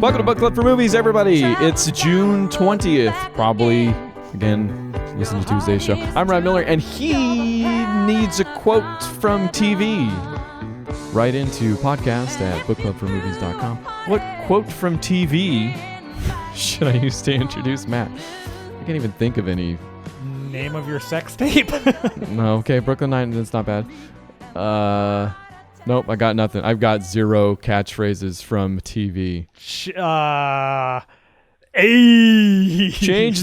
Welcome to Book Club for Movies, everybody. It's June 20th, probably. Again, listen to Tuesday's show. I'm Ryan Miller, and he needs a quote from TV. Write into podcast at bookclubformovies.com. What quote from TV should I use to introduce Matt? I can't even think of any. Name of your sex tape? No, okay, Brooklyn Nine, that's not bad. Nope, I got nothing. I've got zero catchphrases from TV. Change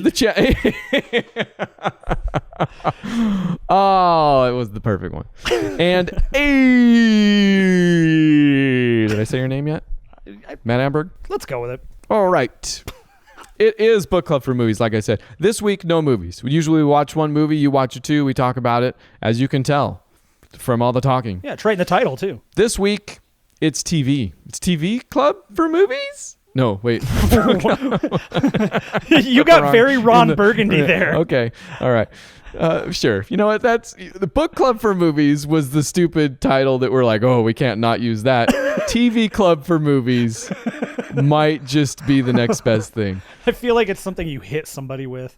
the chat. Oh, it was the perfect one. And did I say your name yet? Matt Amberg? Let's go with it. All right. It is Book Club for Movies, like I said. This week, no movies. We usually watch one movie, you watch it too, we talk about it, as you can tell from all the talking. Yeah, trade the title too. This week, it's TV. It's TV Club for Movies? No, wait. You got very Ron Burgundy there. Okay, all right. Sure. You know what? That's the Book Club for Movies was the stupid title that we're like, oh, we can't not use that. TV Club for Movies might just be the next best thing. I feel like it's something you hit somebody with.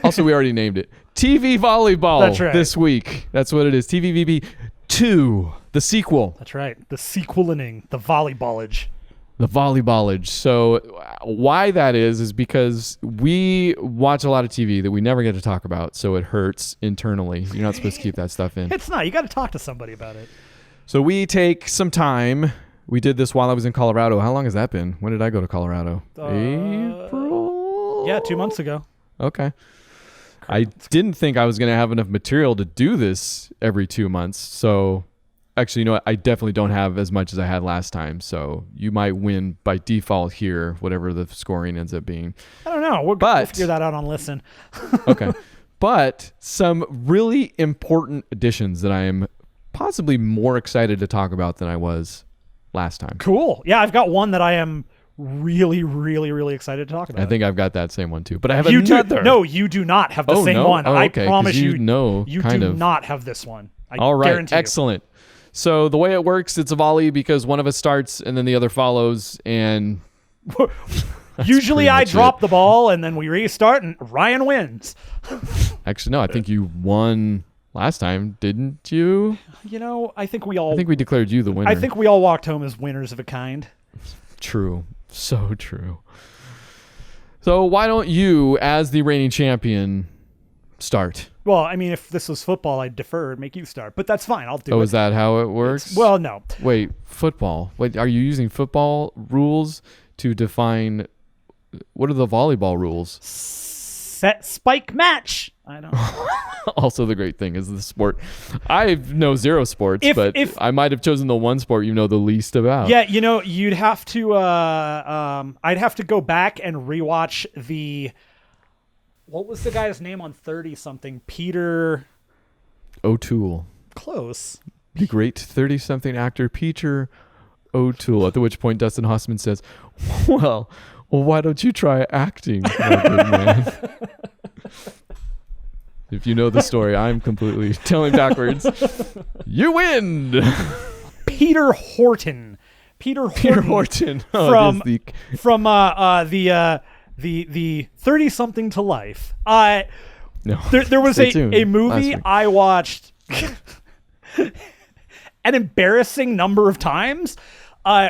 Also, we already named it TV Volleyball. That's right. This week. That's what it is. TVVB 2, the sequel. That's right. The sequelining, the volleyballage. The volleyballage. So why that is because we watch a lot of TV that we never get to talk about, so it hurts internally. You're not supposed to keep that stuff in. It's not. You got to talk to somebody about it. So we take some time. We did this while I was in Colorado. How long has that been? When did I go to Colorado? April? Yeah, 2 months ago. Okay. I didn't think I was going to have enough material to do this every 2 months. So actually, you know what? I definitely don't have as much as I had last time. So you might win by default here, whatever the scoring ends up being. I don't know. We'll figure that out on Listen. Okay. But some really important additions that I am possibly more excited to talk about than I was last time. Cool. Yeah, I've got one that I am really, really, really excited to talk about. I think I've got that same one too, but I have another. No, you do not have the same one. Okay, I promise you do not have this one. All right, guarantee excellent. So the way it works, it's a volley because one of us starts and then the other follows, and usually I drop the ball and then we restart and Ryan wins. Actually, no, I think you won last time, didn't you? You know, I think we declared you the winner. I think we all walked home as winners of a kind. True. So true. So why don't you, as the reigning champion, start? Well, I mean, if this was football, I'd defer and make you start. But that's fine. I'll do it. Oh, is that how it works? Well, no. Wait, football. Wait, are you using football rules to define... What are the volleyball rules? Set, spike, match. I don't know. Also, the great thing is the sport. I know zero sports, but I might have chosen the one sport you know the least about. Yeah, you know, you'd have to. I'd have to go back and rewatch the. What was the guy's name on 30-something? Peter O'Toole. Close. The great 30-something actor Peter O'Toole. At which point Dustin Hoffman says, "Well, why don't you try acting, my good man?" If you know the story, I'm completely telling backwards. You win. Peter Horton. Peter Horton. Oh, from the 30-something to Life. No. There was a movie I watched an embarrassing number of times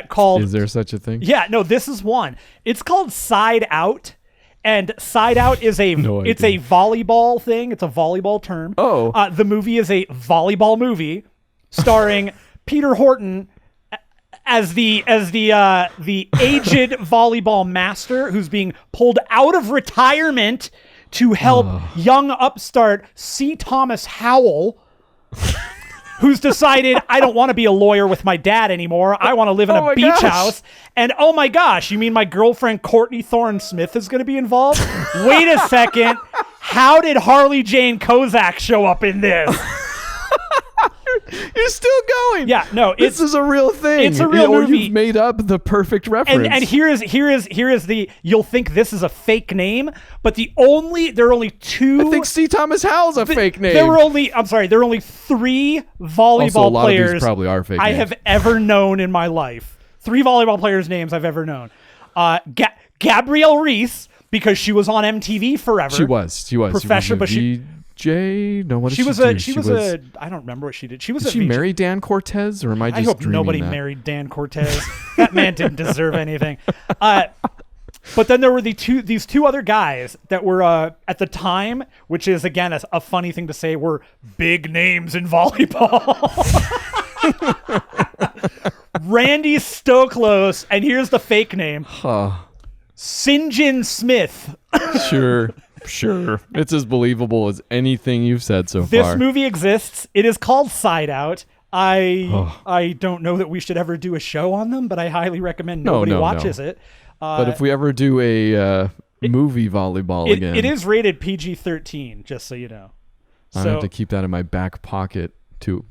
called... Is there such a thing? Yeah, no, this is one. It's called Side Out. And Side Out is it's a volleyball thing. It's a volleyball term. Oh. The movie is a volleyball movie starring Peter Horton as the aged volleyball master who's being pulled out of retirement to help young upstart C. Thomas Howell, who's decided, I don't want to be a lawyer with my dad anymore. I want to live in a beach house. And oh my gosh, you mean my girlfriend Courtney Thorne Smith is going to be involved? Wait a second. How did Harley Jane Kozak show up in this? You're still going. Yeah, no, this is a real thing. It's a real movie. You've made up the perfect reference. And here is the. You'll think this is a fake name, but there are only two. I think C. Thomas Howell's a fake name. There are only 3 volleyball also, a lot players. Of these probably are fake I names. have ever known in my life. 3 volleyball players' names I've ever known. Gabrielle Reese, because she was on MTV forever. She was. Professional, but VJ? No, what did she she was do? She was a. I don't remember what she did. Did she marry Dan Cortez, or am I just I hope dreaming nobody that? married Dan Cortez. That man didn't deserve anything. But then there were these two other guys that were at the time, which is again a funny thing to say, were big names in volleyball. Randy Stoklos, and here's the fake name. Sinjin Smith. Sure. It's as believable as anything you've said so far. This movie exists. It is called Side Out. I don't know that we should ever do a show on them, but I highly recommend nobody watches it. But if we ever do a movie volleyball again, it is rated PG-13, just so you know. I have to keep that in my back pocket to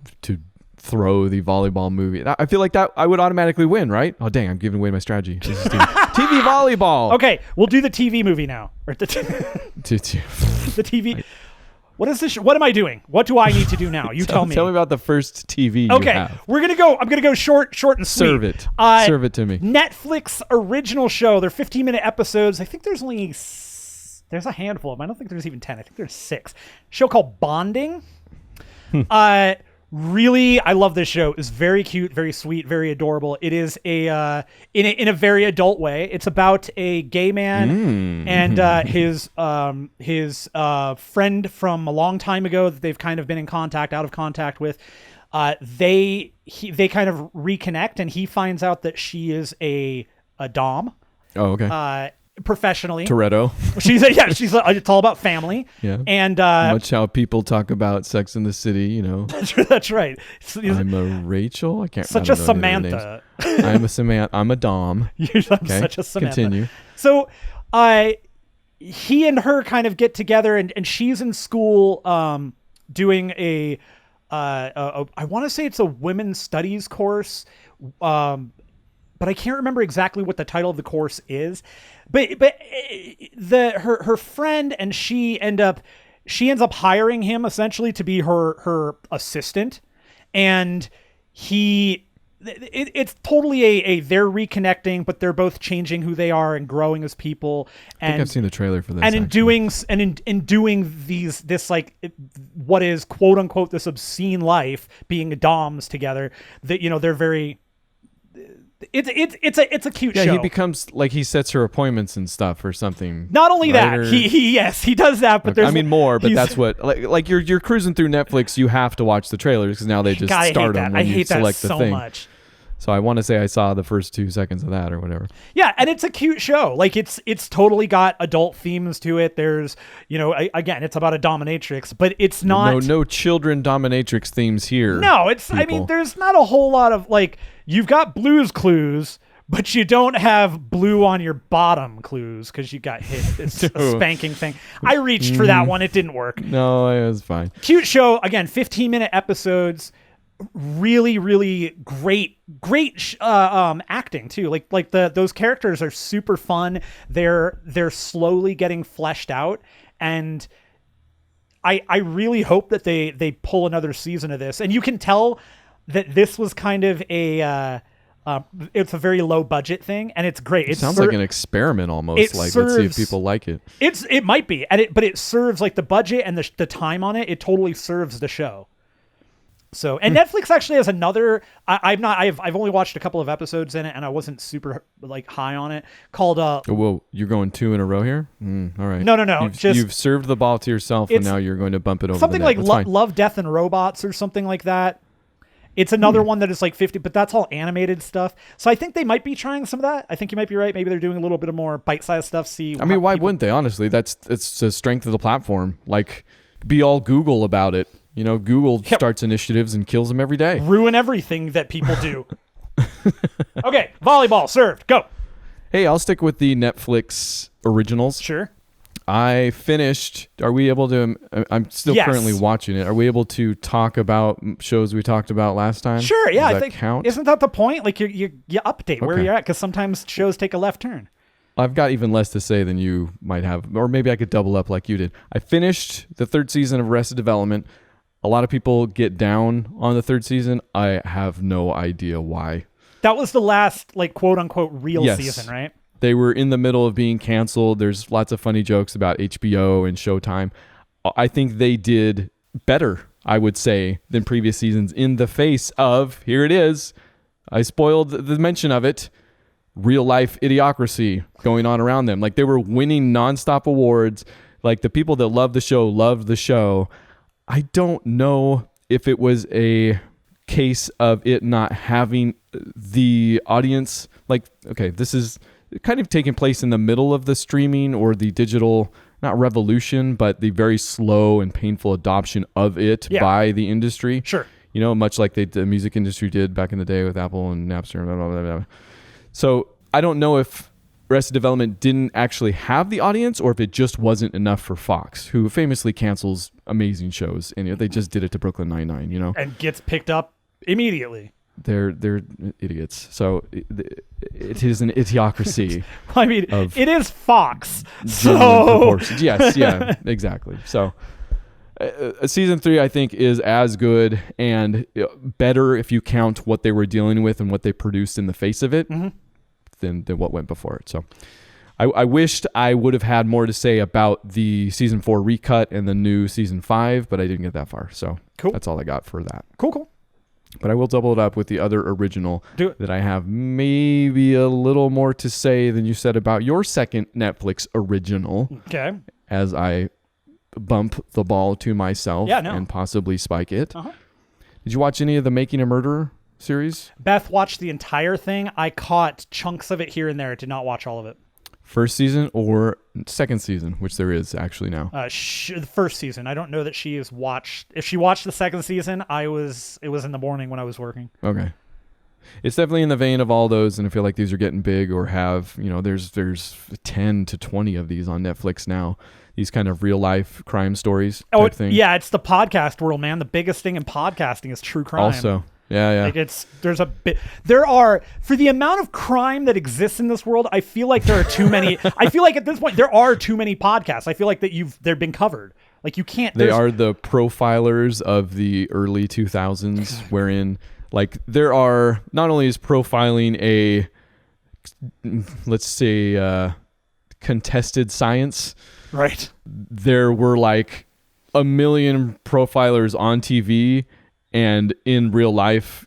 throw the volleyball movie. I feel like that I would automatically win, right? Oh dang, I'm giving away my strategy. TV volleyball. Okay, we'll do the TV movie now. Or the TV. What is this? What am I doing? What do I need to do now? You tell me. Tell me about the first TV Okay, you have. I'm gonna go short and sweet. Serve it. Serve it to me. Netflix original show. They're 15-minute episodes. I think there's a handful of them. I don't think there's even 10. I think there's 6. Show called Bonding. Really, I love this show. It's very cute, very sweet, very adorable. It is in a very adult way. It's about a gay man and his friend from a long time ago that they've kind of been out of contact with. They kind of reconnect, and he finds out that she is a dom. Oh, okay. Professionally, Toretto. It's all about family. Yeah, and much how people talk about Sex in the City, you know. That's right. I'm a Rachel. I can't. Such a Samantha. I'm a Samantha. I'm a Dom. I'm such a Samantha. Continue. So, he and her kind of get together, and she's in school, doing I want to say it's a women's studies course, but I can't remember exactly what the title of the course is. But her friend and she ends up hiring him essentially to be her assistant, and it's totally they're reconnecting, but they're both changing who they are and growing as people. And I think I've seen the trailer for this. And in doing this like what is quote unquote this obscene life, being doms together, that they're very. It's a cute show. Yeah, he becomes like he sets her appointments and stuff or something. Not only that, he does that, but there's more. But that's what like you're cruising through Netflix. You have to watch the trailers because now they just start them when you select the thing. Much. So I want to say I saw the first 2 seconds of that or whatever. Yeah, and it's a cute show. Like it's totally got adult themes to it. There's again, it's about a dominatrix, but it's not no children dominatrix themes here. No, it's people. I mean, there's not a whole lot of like you've got Blue's Clues, but you don't have blue on your bottom clues because you got hit. It's a spanking thing. I reached for that one. It didn't work. No, it was fine. Cute show. Again, 15-minute episodes. Really, really great acting too. Like those characters are super fun. They're slowly getting fleshed out, and I really hope that they pull another season of this. And you can tell that this was kind of it's a very low budget thing, and it's great. It sounds like an experiment almost. Let's see if people like it. It might be, but it serves like the budget and the time on it. It totally serves the show. So, and Netflix actually has another. I've only watched a couple of episodes in it, and I wasn't super like high on it. Called Whoa, you're going 2 in a row here? All right. No. You've served the ball to yourself, and now you're going to bump it over. Something like Love, Death, and Robots, or something like that. It's another one that is like 50, but that's all animated stuff. So I think they might be trying some of that. I think you might be right. Maybe they're doing a little bit of more bite-sized stuff. Why wouldn't they? Honestly, it's the strength of the platform. Like, be all Google about it. Google starts initiatives and kills them every day. Ruin everything that people do. Okay, volleyball served. Go. Hey, I'll stick with the Netflix originals. Sure. I finished. Are we able to? I'm still currently watching it. Are we able to talk about shows we talked about last time? Sure. Yeah, I think. Count? Isn't that the point? Like you update where you're at, because sometimes shows take a left turn. I've got even less to say than you might have, or maybe I could double up like you did. I finished the 3rd season of Arrested Development. A lot of people get down on the 3rd season. I have no idea why. That was the last, like, quote unquote real season, right? They were in the middle of being canceled. There's lots of funny jokes about HBO and Showtime. I think they did better, I would say, than previous seasons in the face of, here it is, I spoiled the mention of it, real life idiocracy going on around them. Like, they were winning nonstop awards. Like, the people that loved the show loved the show. I don't know if it was a case of it not having the audience. Like, okay, this is kind of taking place in the middle of the streaming or the digital, not revolution, but the very slow and painful adoption of it by the industry. Sure. You know, much like the music industry did back in the day with Apple and Napster and blah, blah, blah, blah. So I don't know if Arrested Development didn't actually have the audience or if it just wasn't enough for Fox, who famously cancels amazing shows. And they just did it to Brooklyn Nine-Nine, you know? And gets picked up immediately. They're idiots. So it is an idiocracy. I mean, it is Fox. So yes, yeah, exactly. So season 3, I think, is as good and better if you count what they were dealing with and what they produced in the face of it than what went before it. So I wished I would have had more to say about the season 4 recut and the new season 5, but I didn't get that far. So that's all I got for that. Cool. But I will double it up with the other original that I have maybe a little more to say than you said about your second Netflix original. Okay. As I bump the ball to myself and possibly spike it. Did you watch any of the Making a Murderer series? Beth watched the entire thing. I caught chunks of it here and there. Did not watch all of it. First season or second season, which there is actually now? The first season. I don't know that she has watched. If she watched the second season, it was in the morning when I was working. Okay. It's definitely in the vein of all those, and I feel like these are getting big or have, there's 10 to 20 of these on Netflix now. These kind of real life crime stories type thing. Yeah, it's the podcast world, man. The biggest thing in podcasting is true crime. Also. Yeah. Like there are, for the amount of crime that exists in this world, I feel like there are too many. I feel like at this point there are too many podcasts. I feel like that they've been covered. Like, you can't. They are the profilers of the early 2000s, wherein like there are not only is profiling a, let's say, contested science. Right. There were like a million profilers on TV. And in real life,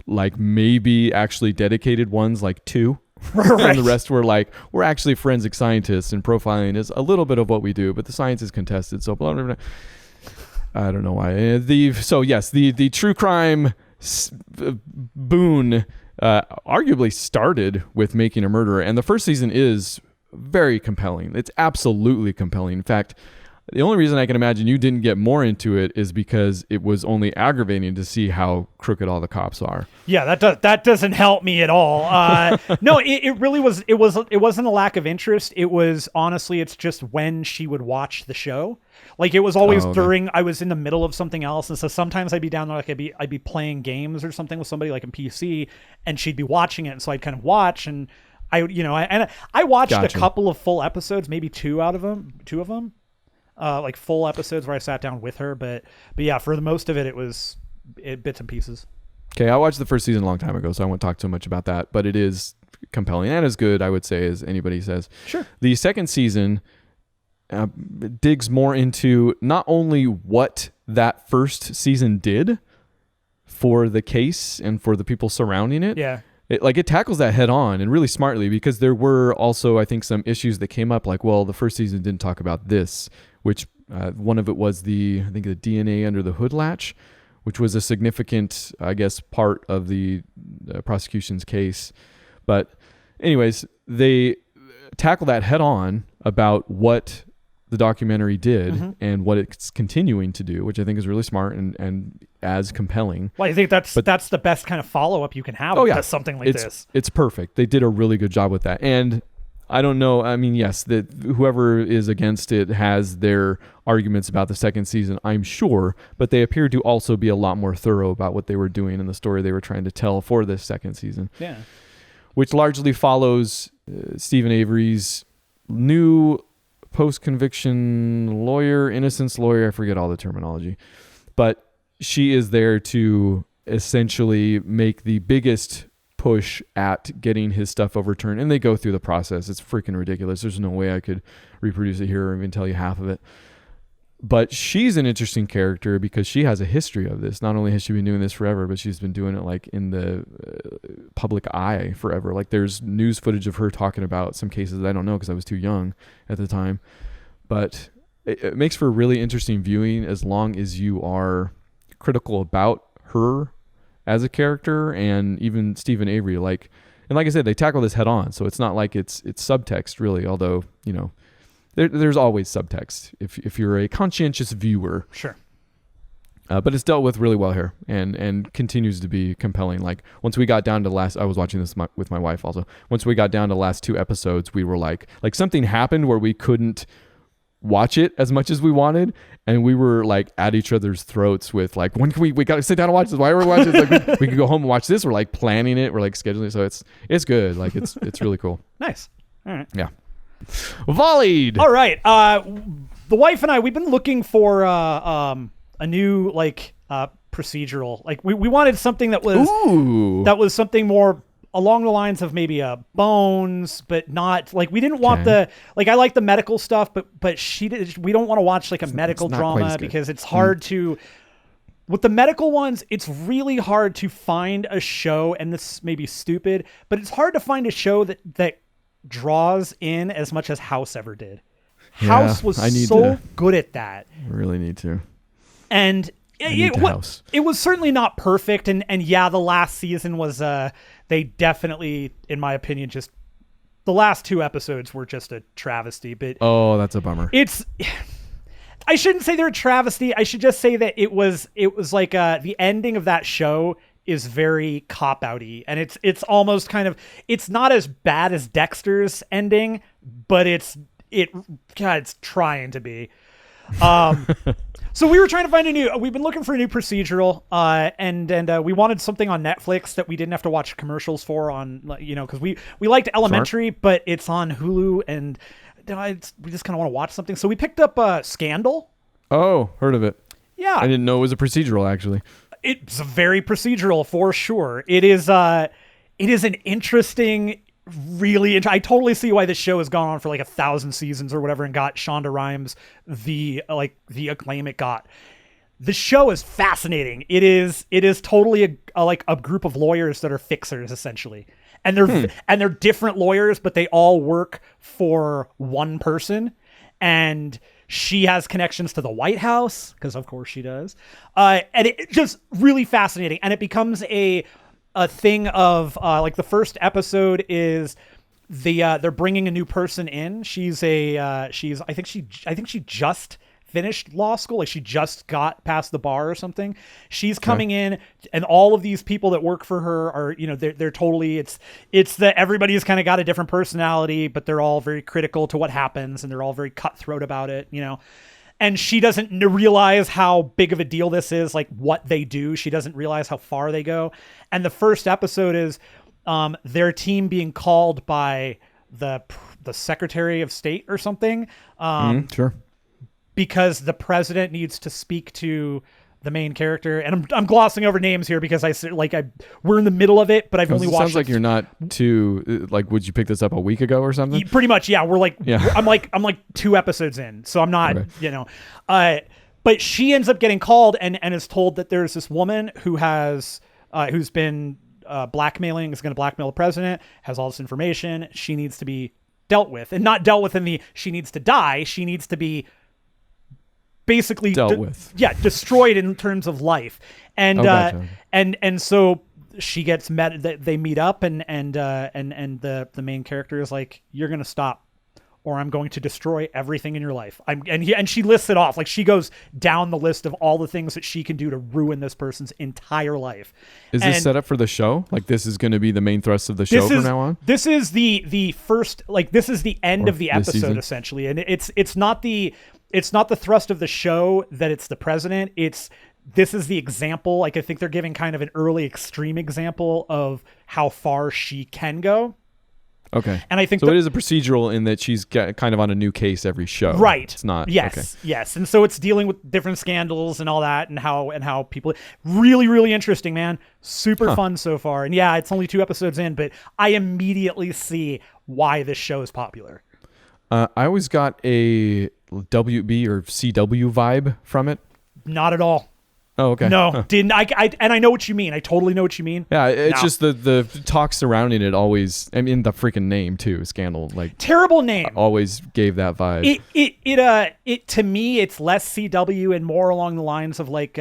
like maybe actually dedicated ones, like 2. Right. And the rest were like, we're actually forensic scientists and profiling is a little bit of what we do, but the science is contested. So blah, blah, blah. I don't know why. The true crime boon arguably started with Making a Murderer. And the first season is very compelling. It's absolutely compelling. In fact, the only reason I can imagine you didn't get more into it is because it was only aggravating to see how crooked all the cops are. Yeah, that doesn't help me at all. No, it really was. It wasn't a lack of interest. It was, honestly, it's just when she would watch the show. Like, it was always during, I was in the middle of something else, and so sometimes I'd be down there, like I'd be playing games or something with somebody like in PC, and she'd be watching it, and so I'd kind of watch, and I watched a couple of full episodes, maybe two of them. Like full episodes where I sat down with her, but yeah, for the most of it, it was bits and pieces. Okay, I watched the first season a long time ago, so I won't talk too much about that, but it is compelling and as good, I would say, as anybody says. Sure. The second season digs more into not only what that first season did for the case and for the people surrounding it. Yeah. It tackles that head on and really smartly, because there were also, I think, some issues that came up, like, well, the first season didn't talk about this, which one of it was the DNA under the hood latch, which was a significant, I guess, part of the prosecution's case. But anyways, they tackle that head on about what the documentary did and what it's continuing to do, which I think is really smart and as compelling. Well, I think that's the best kind of follow-up you can have to something like this. It's perfect. They did a really good job with that. And I don't know. I mean, yes, that whoever is against it has their arguments about the second season, I'm sure, but they appear to also be a lot more thorough about what they were doing in the story they were trying to tell for this second season. Yeah. Which largely follows Stephen Avery's new post-conviction lawyer, innocence lawyer, I forget all the terminology, but she is there to essentially make the biggest push at getting his stuff overturned, and they go through the process. It's freaking ridiculous. There's no way I could reproduce it here or even tell you half of it. But she's an interesting character because she has a history of this. Not only has she been doing this forever, but she's been doing it like in the public eye forever. Like there's news footage of her talking about some cases that I don't know because I was too young at the time. But it makes for really interesting viewing as long as you are critical about her as a character, and even Stephen Avery. Like I said, they tackle this head on. So it's not like it's subtext really, although, there's always subtext if you're a conscientious viewer. Sure. But it's dealt with really well here and continues to be compelling. Like once we got down to I was watching this with my wife also. Once we got down to the last 2 episodes, we were like something happened where we couldn't watch it as much as we wanted. And we were like at each other's throats with like, when can we got to sit down and watch this? Why are we watching this? Like we can go home and watch this. We're like planning it. We're like scheduling it. So it's good. Like it's really cool. Nice. All right. Yeah. Volleyed. All right. The wife and I, we've been looking for a new procedural. Like we wanted something that was something more along the lines of maybe Bones, but not like we didn't want I like the medical stuff, but we don't want to watch like a medical drama because it's hard to. With the medical ones, it's really hard to find a show, and this may be stupid, but it's hard to find a show that draws in as much as House ever did. Yeah, House was so good at that. I really need to. And it was certainly not perfect. And yeah, the last season was, they definitely, in my opinion, just the last 2 episodes were just a travesty. But oh, that's a bummer. I shouldn't say they're a travesty. I should just say that it was like the ending of that show is very cop-outy, and it's almost kind of, it's not as bad as Dexter's ending, but it's trying to be. So we were trying to find we've been looking for a new procedural, and we wanted something on Netflix that we didn't have to watch commercials for because we liked Elementary, but it's on Hulu, and we just kind of want to watch something. So we picked up Scandal. Oh, heard of it. Yeah. I didn't know it was a procedural, actually. It's a very procedural for sure. It is an interesting, I totally see why this show has gone on for like 1,000 seasons or whatever and got Shonda Rhimes the acclaim it got. The show is fascinating. It is totally a group of lawyers that are fixers essentially. And they're different lawyers, but they all work for one person. And she has connections to the White House, because of course she does. And it's just really fascinating. And it becomes a thing of the first episode is they're bringing a new person in. I think she just finished law school. Like she just got past the bar or something. She's coming in, and all of these people that work for her are, they're totally, it's that everybody's kind of got a different personality, but they're all very critical to what happens, and they're all very cutthroat about it, and she doesn't realize how big of a deal this is, like what they do. She doesn't realize how far they go. And the first episode is their team being called by the Secretary of State or something. Sure. Because the president needs to speak to the main character, and I'm glossing over names here because we're in the middle of it, but I've only watched. Sounds like you're not too would you pick this up a week ago or something? Pretty much, yeah. I'm like 2 episods in, so I'm not, okay. But she ends up getting called and is told that there's this woman who has who's been is going to blackmail the president, has all this information. She needs to be dealt with, and not dealt with she needs to die. She needs to be basically dealt with. Yeah, destroyed in terms of life. And gotcha. and so she gets met, they meet up, and the main character is like, you're going to stop or I'm going to destroy everything in your life. And she lists it off. Like she goes down the list of all the things that she can do to ruin this person's entire life. Is this set up for the show? Like this is going to be the main thrust of the show from now on? This is the first, this is the end of the episode essentially. And it's not the thrust of the show that it's the president. This is the example. Like I think they're giving kind of an early extreme example of how far she can go. Okay. And I think so it is a procedural in that she's kind of on a new case every show. Right. It's not. Yes. Okay. Yes. And so it's dealing with different scandals and all that, and how people really, really interesting, man. Super fun so far. And yeah, it's only 2 episodes in, but I immediately see why this show is popular. I always got a WB or CW vibe from it. Not at all. Oh, okay. No, didn't. And I know what you mean. I totally know what you mean. Yeah, it's just the talk surrounding it always. I mean, the freaking name too, Scandal. Like terrible name. Always gave that vibe. It to me, it's less CW and more along the lines of like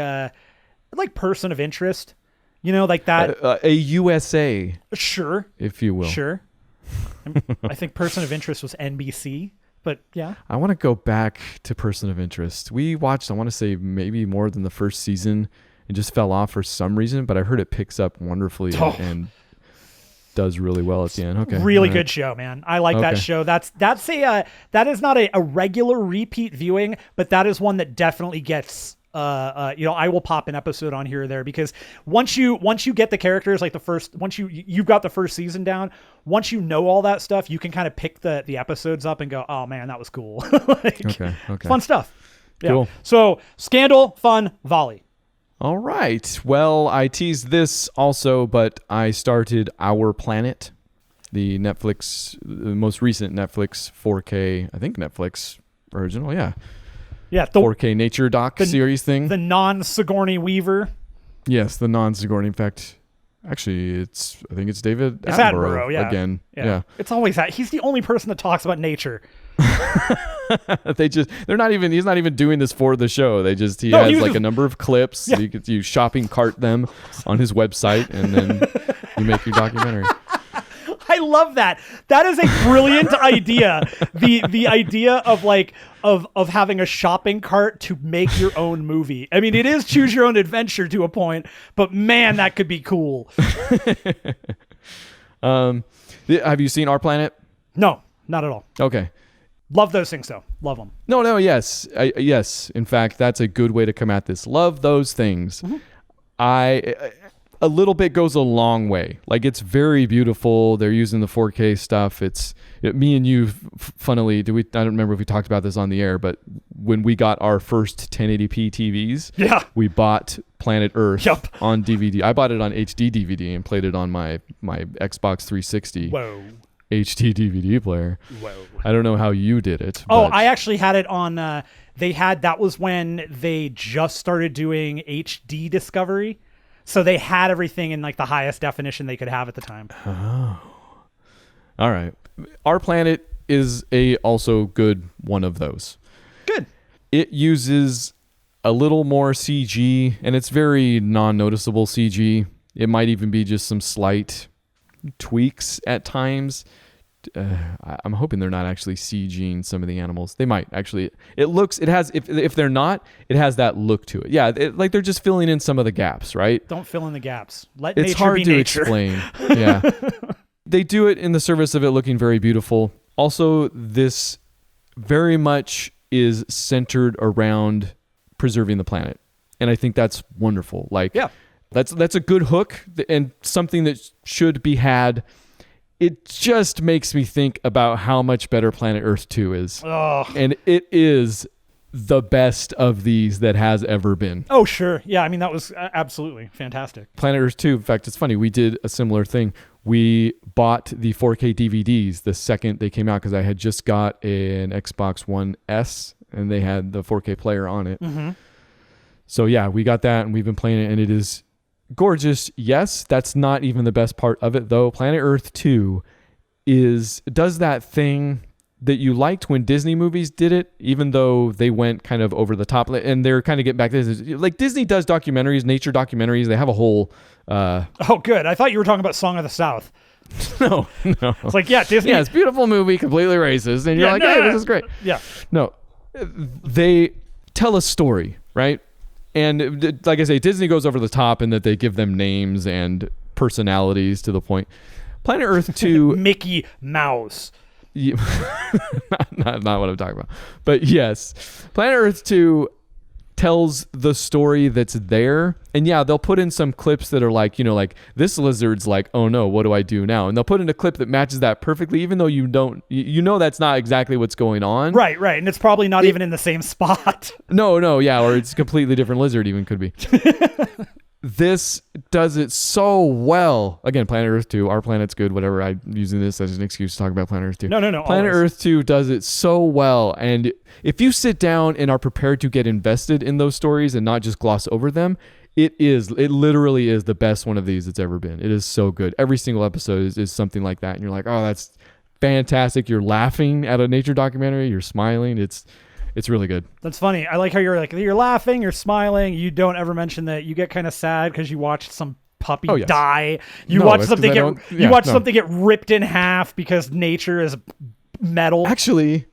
Person of Interest. You know, like that. A USA. Sure. If you will. Sure. I think Person of Interest was NBC. But yeah, I want to go back to Person of Interest. We watched, I want to say, maybe more than the first season and just fell off for some reason, but I heard it picks up wonderfully and does really well at the end. Okay. Really good show, man. I like that show. That is not a regular repeat viewing, but that is one that definitely gets I will pop an episode on here or there, because once you get the characters, like once you've got the first season down, once you know all that stuff, you can kind of pick the episodes up and go, oh man, that was cool. Okay. Fun stuff. Yeah. Cool. So Scandal, fun, Volley. All right. Well, I teased this also, but I started Our Planet, the most recent Netflix 4K, I think Netflix original. Yeah. Yeah, 4K nature doc series thing. The non-Sigourney Weaver. Yes, the non-Sigourney. In fact, actually, I think it's David Attenborough, yeah. Again. Yeah. It's always that. He's the only person that talks about nature. He's not even doing this for the show. He has like a number of clips. Yeah. You shopping cart them on his website, and then you make your documentary. I love that. That is a brilliant idea. The idea of having a shopping cart to make your own movie. I mean, it is choose your own adventure to a point, but man, that could be cool. Have you seen Our Planet? No, not at all. Okay. Love those things though. Love them. No, yes. Yes. In fact, that's a good way to come at this. Love those things. Mm-hmm. A little bit goes a long way. Like, it's very beautiful. They're using the 4K stuff. Me and you, funnily, I don't remember if we talked about this on the air, but when we got our first 1080p TVs, we bought Planet Earth on DVD. I bought it on HD DVD and played it on my Xbox 360 HD DVD player. Whoa. I don't know how you did it. Oh, I actually had it on, that was when they just started doing HD Discovery. So they had everything in like the highest definition they could have at the time. Oh. All right. Our Planet is also good one of those. Good. It uses a little more CG, and it's very non-noticeable CG. It might even be just some slight tweaks at times. I'm hoping they're not actually CGing some of the animals. They might actually. If they're not, it has that look to it. Yeah, like they're just filling in some of the gaps, right? Don't fill in the gaps. Let it's nature hard be to nature. Explain. Yeah, they do it in the service of it looking very beautiful. Also, this very much is centered around preserving the planet, and I think that's wonderful. Like, that's a good hook and something that should be had. It just makes me think about how much better Planet Earth 2 is. Oh. And it is the best of these that has ever been. Oh, sure. Yeah, I mean, that was absolutely fantastic. Planet Earth 2, in fact, it's funny. We did a similar thing. We bought the 4K DVDs the second they came out because I had just got an Xbox One S, and they had the 4K player on it. Mm-hmm. So, yeah, we got that, and we've been playing it, and it is gorgeous. Yes, that's not even the best part of it, though. Planet Earth 2 does that thing that you liked when Disney movies did it, even though they went kind of over the top, and they're kind of getting back to this. Like, Disney does documentaries, nature documentaries. They have a whole oh, good. I thought you were talking about Song of the South. No. It's like, yeah, Disney. Yeah, it's a beautiful movie, completely racist, and you're like, hey, this is great. Yeah. No, they tell a story, right? And like I say, Disney goes over the top in that they give them names and personalities to the point. Planet Earth 2... Mickey Mouse. Yeah, not what I'm talking about. But yes, Planet Earth 2 tells the story that's there. And yeah, they'll put in some clips that are like, like this lizard's like, oh no, what do I do now? And they'll put in a clip that matches that perfectly, even though you know that's not exactly what's going on. Right. And it's probably not even in the same spot. No, yeah, or it's a completely different lizard even could be. This does it so well. Again, Planet Earth 2, Our Planet's Good, whatever. I'm using this as an excuse to talk about Planet Earth 2. No. Planet always. Earth 2 does it so well. And if you sit down and are prepared to get invested in those stories and not just gloss over them, it literally is the best one of these that's ever been. It is so good. Every single episode is something like that. And you're like, oh, that's fantastic. You're laughing at a nature documentary. You're smiling. It's really good. That's funny. I like how you're laughing, you're smiling. You don't ever mention that you get kind of sad because you watched some puppy die. You watch something get ripped in half because nature is metal. Actually,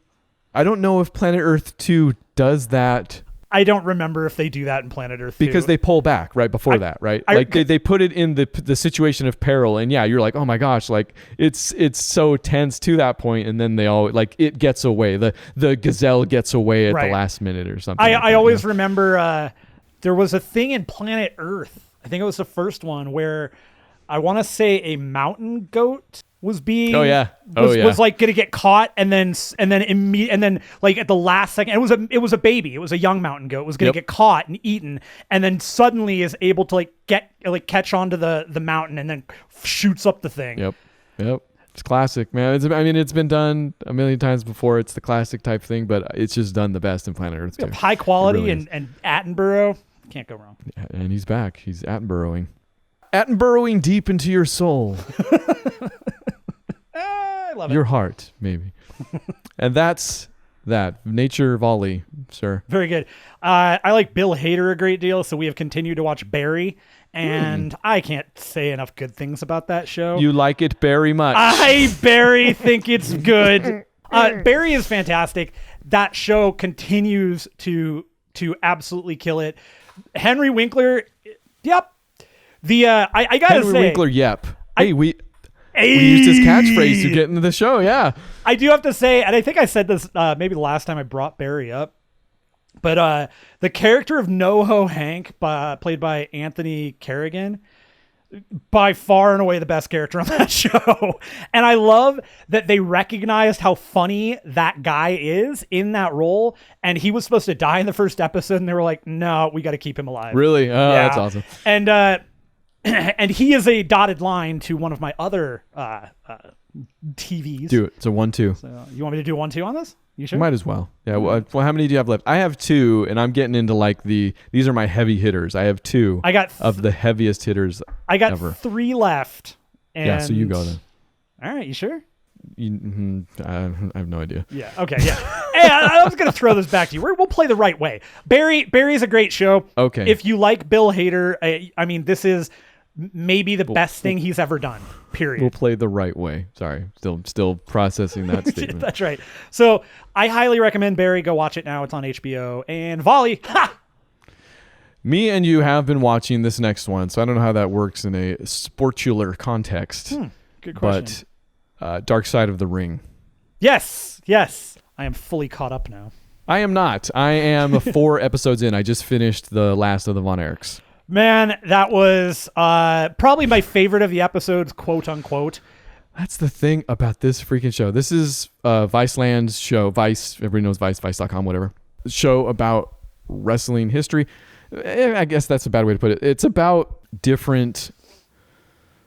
I don't know if Planet Earth 2 does that. I don't remember if they do that in Planet Earth 2. Because they pull back right before that, right? They put it in the situation of peril, and yeah, you're like, oh my gosh, like it's so tense to that point, and then they all like it gets away. The gazelle gets away at the last minute or something. I always remember there was a thing in Planet Earth. I think it was the first one where I want to say a mountain goat was being was like gonna get caught and then like at the last second it was a baby, it was a young mountain goat, was gonna get caught and eaten, and then suddenly is able to catch onto the mountain and then shoots up the thing. Yep. It's classic, man. It's been done a million times before. It's the classic type thing, but it's just done the best in Planet Earth 2. High quality really and Attenborough, can't go wrong. Yeah, and he's back. He's Attenborrowing deep into your soul. I love it. Your heart, maybe. And that's that. Nature volley, sir. Very good. I like Bill Hader a great deal, so we have continued to watch Barry, and I can't say enough good things about that show. You like it very much. I, Barry, think it's good. Barry is fantastic. That show continues to absolutely kill it. Henry Winkler, yep. I gotta say, Henry Winkler, yep. We used his catchphrase to get into the show, yeah. I do have to say, and I think I said this maybe the last time I brought Barry up, but the character of NoHo Hank, played by Anthony Carrigan, by far and away the best character on that show. And I love that they recognized how funny that guy is in that role, and he was supposed to die in the first episode, and they were like, no, we got to keep him alive. Really? Oh, yeah. That's awesome. And he is a dotted line to one of my other TVs. Do it. It's a 1-2. So you want me to do a 1-2 on this? You sure? Might as well. Yeah. Well, how many do you have left? I have 2, and I'm getting into like these are my heavy hitters. I have 2 of the heaviest hitters I got ever. 3 left. And yeah, so you go then. All right, you sure? I have no idea. Yeah. Okay. Yeah. Hey, I was gonna throw this back to you. We'll play the right way. Barry's a great show. Okay. If you like Bill Hader, I mean, this is maybe the best thing he's ever done. Period. We'll play the right way. Sorry, still processing that statement. That's right. So I highly recommend Barry. Go watch it now. It's on HBO. And Volley. Ha! Me and you have been watching this next one, so I don't know how that works in a sportular context. Good question. But Dark Side of the Ring. Yes. I am fully caught up now. I am not. I am 4 episodes in. I just finished the last of the Von Erichs. Man, that was probably my favorite of the episodes, quote unquote. That's the thing about this freaking show. This is Viceland's show. Vice, everybody knows Vice, Vice.com, whatever. Show about wrestling history. I guess that's a bad way to put it. It's about different...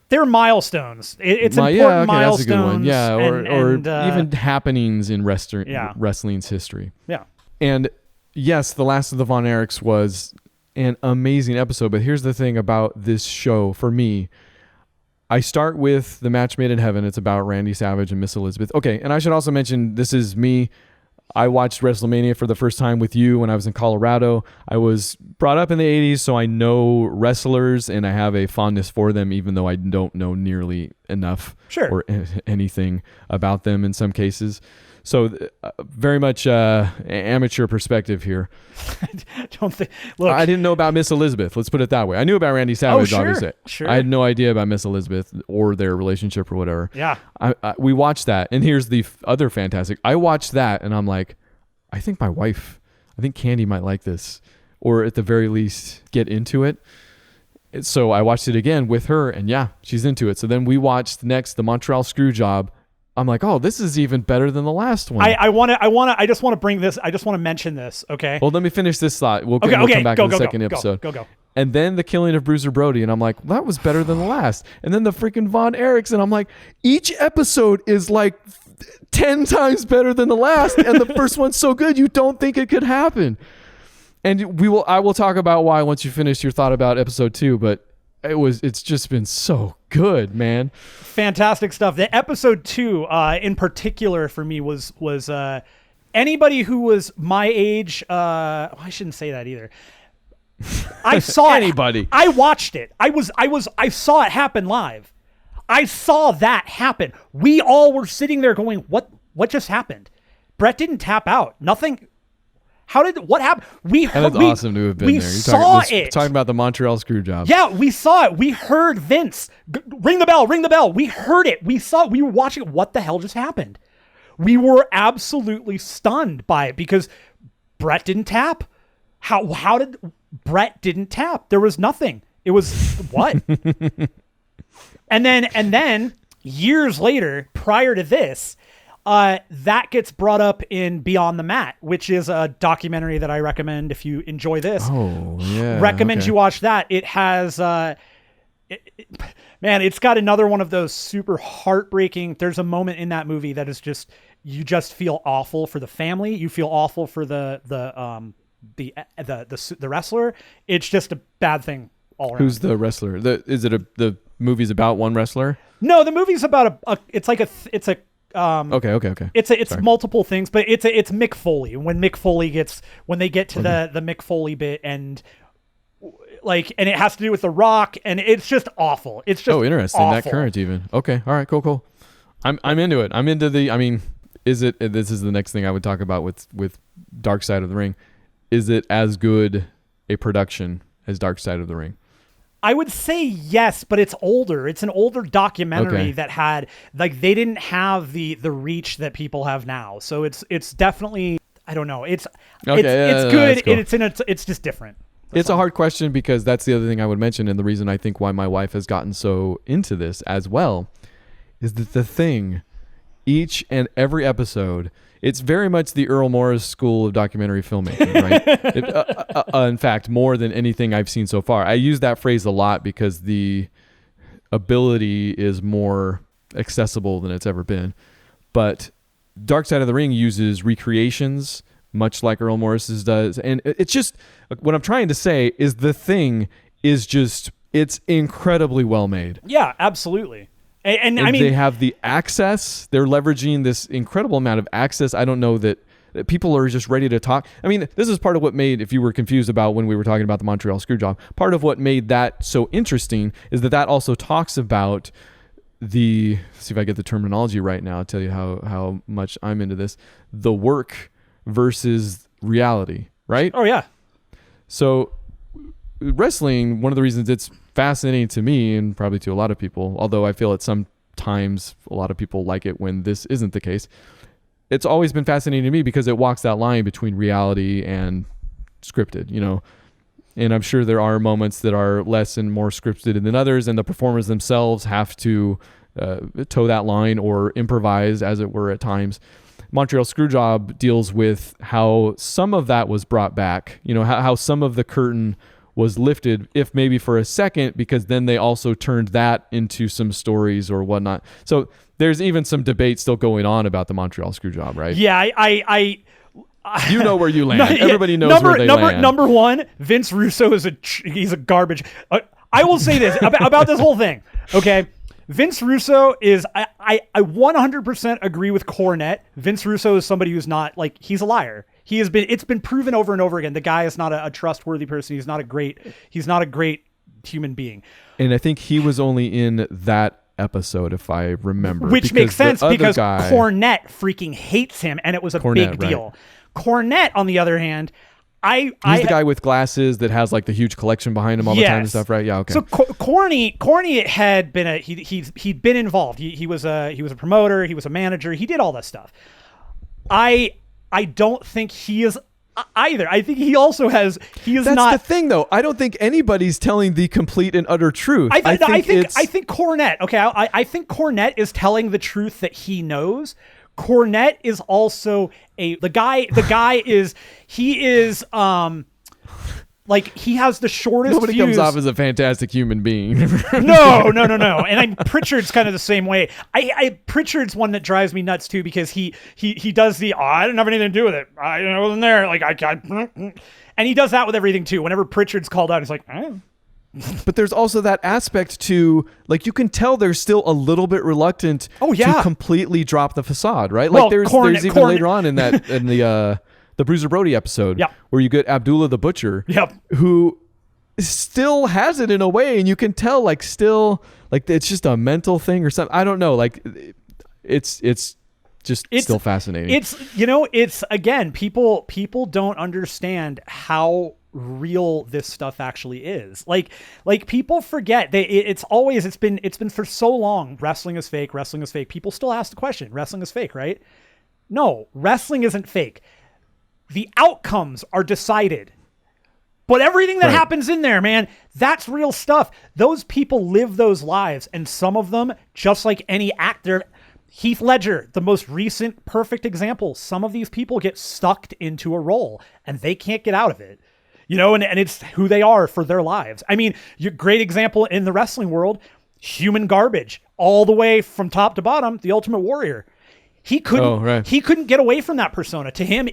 They're milestones. It's important milestones. That's a good one. Yeah, or even happenings in wrestling's history. Yeah. And yes, The Last of the Von Erichs was an amazing episode, but here's the thing about this show for me. I start with The Match Made in Heaven. It's about Randy Savage and Miss Elizabeth. Okay, and I should also mention this is me. I watched WrestleMania for the first time with you when I was in Colorado. I was brought up in the 80s, so I know wrestlers, and I have a fondness for them, even though I don't know nearly enough or anything about them in some cases. So very much amateur perspective here. Look, I didn't know about Miss Elizabeth. Let's put it that way. I knew about Randy Savage, obviously. Sure. I had no idea about Miss Elizabeth or their relationship or whatever. Yeah. We watched that, and here's the other fantastic. I watched that, and I'm like, I think Candy might like this. or at the very least get into it. So I watched it again with her, and yeah, she's into it. So then we watched next the Montreal Screwjob. I'm like, oh, this is even better than the last one. I just want to bring this. I just want to mention this. Okay. Well, let me finish this thought. We'll come back to the second episode. Go. And then the killing of Bruiser Brody, and I'm like, well, that was better than the last. And then the freaking Von Erichs, and I'm like, each episode is like 10 times better than the last, and the first one's so good you don't think it could happen. And I will talk about why once you finish your thought about episode 2, but it's just been so good, man. Fantastic stuff. The episode 2 in particular for me was anybody who was my age, I shouldn't say that either. I saw anybody. I watched it. I saw it happen live. I saw that happen. We all were sitting there going, what just happened? Brett didn't tap out. Nothing. What happened? That's awesome to have been there. You're talking about the Montreal Screwjob. Yeah, we saw it. We heard Vince ring the bell. We heard it. We were watching. What the hell just happened? We were absolutely stunned by it because Brett didn't tap. How did Brett didn't tap? There was nothing. It was what? and then years later, prior to this, that gets brought up in Beyond the Mat, which is a documentary that I recommend if you enjoy this. Oh, yeah. Recommend you watch that. It has, it's got another one of those super heartbreaking. There's a moment in that movie that is just, you just feel awful for the family. You feel awful for the wrestler. It's just a bad thing all around. Who's the wrestler? The movie's about one wrestler? No, the movie's about okay. It's multiple things, but it's Mick Foley. When they get to the Mick Foley bit and it has to do with The Rock, and it's just awful. It's just interesting. Awful. That current even. Okay. All right. Cool. I'm into it. I'm into this is the next thing I would talk about with Dark Side of the Ring. Is it as good a production as Dark Side of the Ring? I would say yes, but it's older. It's an older documentary that had they didn't have the reach that people have now. So it's definitely, I don't know. It's good. Cool. It's just different. It's a hard question because that's the other thing I would mention, and the reason I think why my wife has gotten so into this as well is that the thing, each and every episode, it's very much the Earl Morris school of documentary filmmaking, right? In fact, more than anything I've seen so far. I use that phrase a lot because the ability is more accessible than it's ever been. But Dark Side of the Ring uses recreations, much like Earl Morris's does. And it's just, what I'm trying to say is the thing is just, it's incredibly well made. Yeah, absolutely. And they have the access. They're leveraging this incredible amount of access. I don't know that people are just ready to talk. I mean, this is part of what made, if you were confused about when we were talking about the Montreal Screwjob, part of what made that so interesting is that also talks about see if I get the terminology right now, I'll tell you how much I'm into this, the work versus reality, right? Oh, yeah. So wrestling, one of the reasons it's fascinating to me and probably to a lot of people, although I feel at sometimes a lot of people like it when this isn't the case, it's always been fascinating to me because it walks that line between reality and scripted, and I'm sure there are moments that are less and more scripted than others, and the performers themselves have to toe that line or improvise, as it were, at times. Montreal Screwjob deals with how some of that was brought back, how some of the curtain was lifted, if maybe for a second, because then they also turned that into some stories or whatnot. So there's even some debate still going on about the Montreal Screwjob, right? Yeah, I you know where you land. Everybody knows where they land. Number one, Vince Russo he's a garbage. I will say this about this whole thing. Okay, Vince Russo is I 100% agree with Cornette. Vince Russo is somebody who's not he's a liar. It's been proven over and over again. The guy is not a trustworthy person. He's not a great human being. And I think he was only in that episode, if I remember. Which makes sense because Cornette freaking hates him, and it was a big deal. Right. Cornette, on the other hand, he's the guy with glasses that has the huge collection behind him all the time and stuff, right? Yeah, okay. So Corny had been he'd been involved. He was a promoter. He was a manager. He did all that stuff. I don't think he is either. I think he also has. That's the thing, though. I don't think anybody's telling the complete and utter truth. I think Cornette. Okay, I think Cornette is telling the truth that he knows. Cornette is also the guy. The guy is like he has the shortest. Nobody views. comes off as a fantastic human being. No. And Pritchard's kind of the same way. Pritchard's one that drives me nuts too because he does the I didn't have anything to do with it. I wasn't there. Like and he does that with everything too. Whenever Pritchard's called out, he's like, But there's also that aspect to, like, you can tell they're still a little bit reluctant to completely drop the facade, right? Like there's even later on in the Bruiser Brody episode where you get Abdullah the Butcher, who still has it in a way, and you can tell like still like it's just a mental thing or something. I don't know. Like it's still fascinating. It's again, people don't understand how real this stuff actually is. Like people forget it's been for so long, wrestling is fake. People still ask the question, wrestling is fake, right? No, wrestling isn't fake. The outcomes are decided. But everything that happens in there, man, that's real stuff. Those people live those lives. And some of them, just like any actor, Heath Ledger, the most recent perfect example, some of these people get sucked into a role and they can't get out of it. And it's who they are for their lives. I mean, great example in the wrestling world, Human Garbage, all the way from top to bottom, the Ultimate Warrior. He couldn't get away from that persona. To him,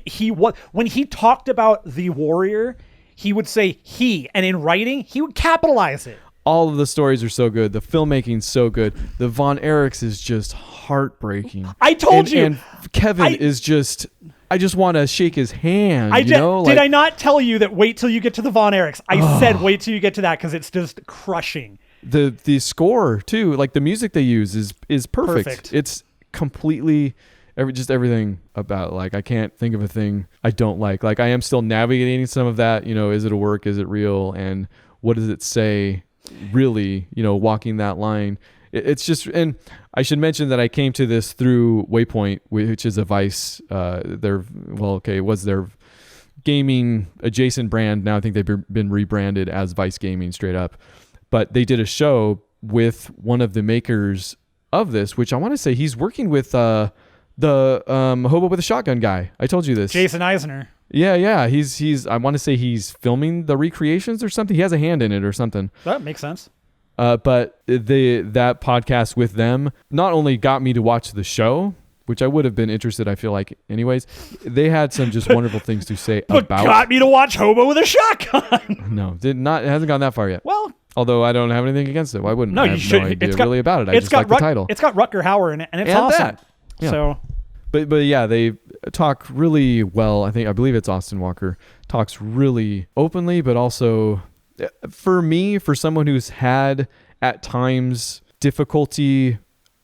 when he talked about the Warrior, he would say he, and in writing, he would capitalize it. All of the stories are so good. The filmmaking's so good. The Von Erichs is just heartbreaking. I told you. And Kevin is just, I just want to shake his hand. Did I not tell you that wait till you get to the Von Erichs? I said wait till you get to that because it's just crushing. The score, too, like the music they use is perfect. It's completely everything about, like, I can't think of a thing I don't like. Like, I am still navigating some of that, is it a work, is it real, and what does it say really, walking that line. It's just, and I should mention that I came to this through Waypoint, which is a Vice, it was their gaming adjacent brand. Now I think they've been rebranded as Vice Gaming straight up, but they did a show with one of the makers of this, which I want to say he's working with the Hobo with a Shotgun guy. I told you this. Jason Eisner. Yeah. He's I want to say he's filming the recreations or something. He has a hand in it or something. That makes sense. But that podcast with them not only got me to watch the show, which I would have been interested, I feel like, anyways. They had some just wonderful things to say about. Got me to watch Hobo with a Shotgun. No, it hasn't gone that far yet. Well, although I don't have anything against it. Why wouldn't I? No, you should. No idea really about it. I just like the title. It's got Rutger Hauer in it, and it's awesome. Yeah. So, but yeah, they talk really well. I believe it's Austin Walker talks really openly, but also for someone who's had at times difficulty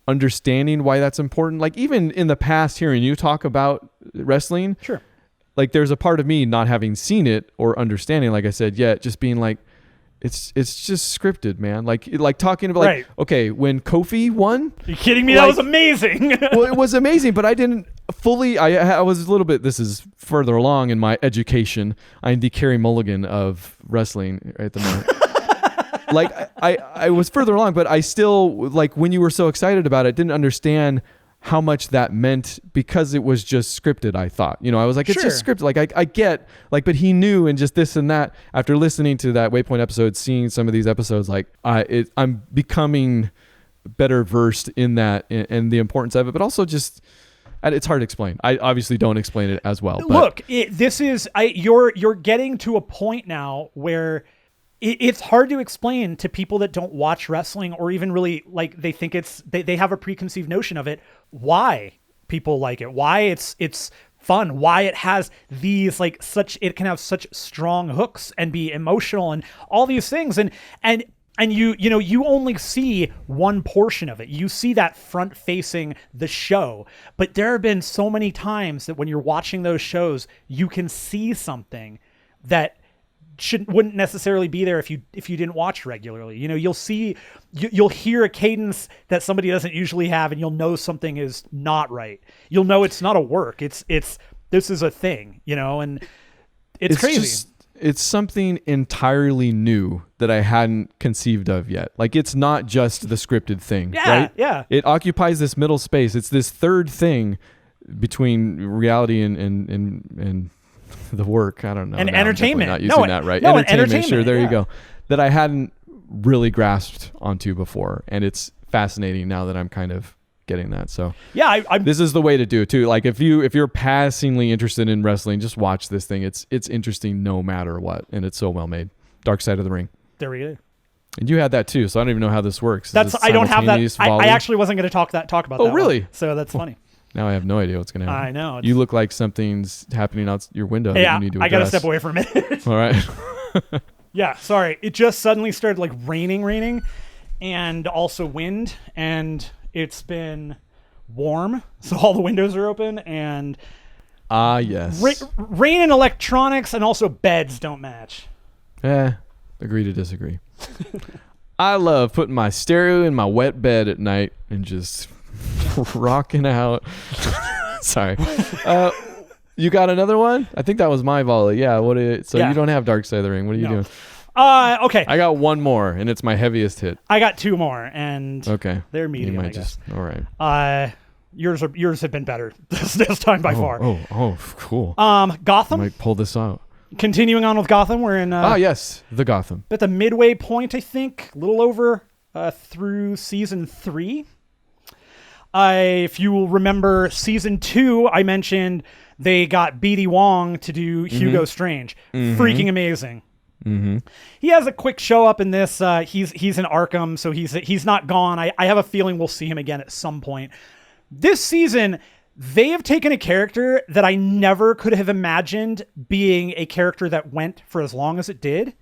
understanding why that's important. Like even in the past, hearing you talk about wrestling, sure. Like there's a part of me not having seen it or understanding, like I said, yet just being like, it's just scripted, man. Like talking about like, okay, when Kofi won, are you kidding me? That was amazing. Well, it was amazing, but I didn't fully. I was a little bit. This is further along in my education. I'm the Kerry Mulligan of wrestling at the moment. Like I was further along, but I still, like, when you were so excited about it, didn't understand how much that meant because it was just scripted. I thought, I was like, it's just scripted. Like I get, like, but he knew, and just this and that. After listening to that Waypoint episode, seeing some of these episodes, like I'm becoming better versed in that and the importance of it, but also just it's hard to explain. I obviously don't explain it as well. But. Look, you're getting to a point now where it's hard to explain to people that don't watch wrestling or even really, like, they think they have a preconceived notion of it, why people like it, why it's fun, why it has these it can have such strong hooks and be emotional and all these things. And you only see one portion of it. You see that front facing the show, but there have been so many times that when you're watching those shows, you can see something that wouldn't necessarily be there if you didn't watch regularly. You'll hear a cadence that somebody doesn't usually have, and you'll know something is not right. You'll know it's not a work. It's this is a thing, and It's crazy. It's something entirely new that I hadn't conceived of yet. Like, it's not just the scripted thing, right? Yeah. It occupies this middle space. It's this third thing between reality and the work. I don't know. And Now I'm entertainment. definitely not using that right. No, entertainment. Sure, there yeah. you go. That I hadn't really grasped onto before, and it's fascinating now that I'm kind of getting that. So yeah, this is the way to do it too. Like, if you're passingly interested in wrestling, just watch this thing. It's interesting no matter what, and it's so well made. Dark Side of the Ring. there we go. And you had that too, so I don't even know how this works. I don't have that. Simultaneous I volley? actually wasn't going to talk about that. Oh, really? one. So that's funny. Now I have no idea what's going to happen. I know. You look like something's happening out your window that Yeah, you need to I got to address. step away for a minute. All right. Yeah, sorry. It just suddenly started like raining, and also wind, and it's been warm, so all the windows are open, and Yes. rain and electronics, and also beds don't match. Agree to disagree. I love putting my stereo in my wet bed at night and just rocking out. Sorry. You got another one? I think that was my volley. Yeah. Yeah. You don't have Dark Side of the Ring. What are you doing? Okay. I got one more, and it's my heaviest hit. I got two more, and Okay. they're medium, I guess. All right. Yours have been better this time by far. Oh, cool. Gotham. I might pull this out. Continuing on with Gotham, we're in Yes, the Gotham. at the midway point, I think, a little over through season 3. If you will remember season 2, I mentioned they got BD Wong to do Hugo Strange. Freaking amazing. Mm-hmm. He has a quick show up in this. He's in Arkham, so he's not gone. I have a feeling we'll see him again at some point. This season, they have taken a character that I never could have imagined being a character that went for as long as it did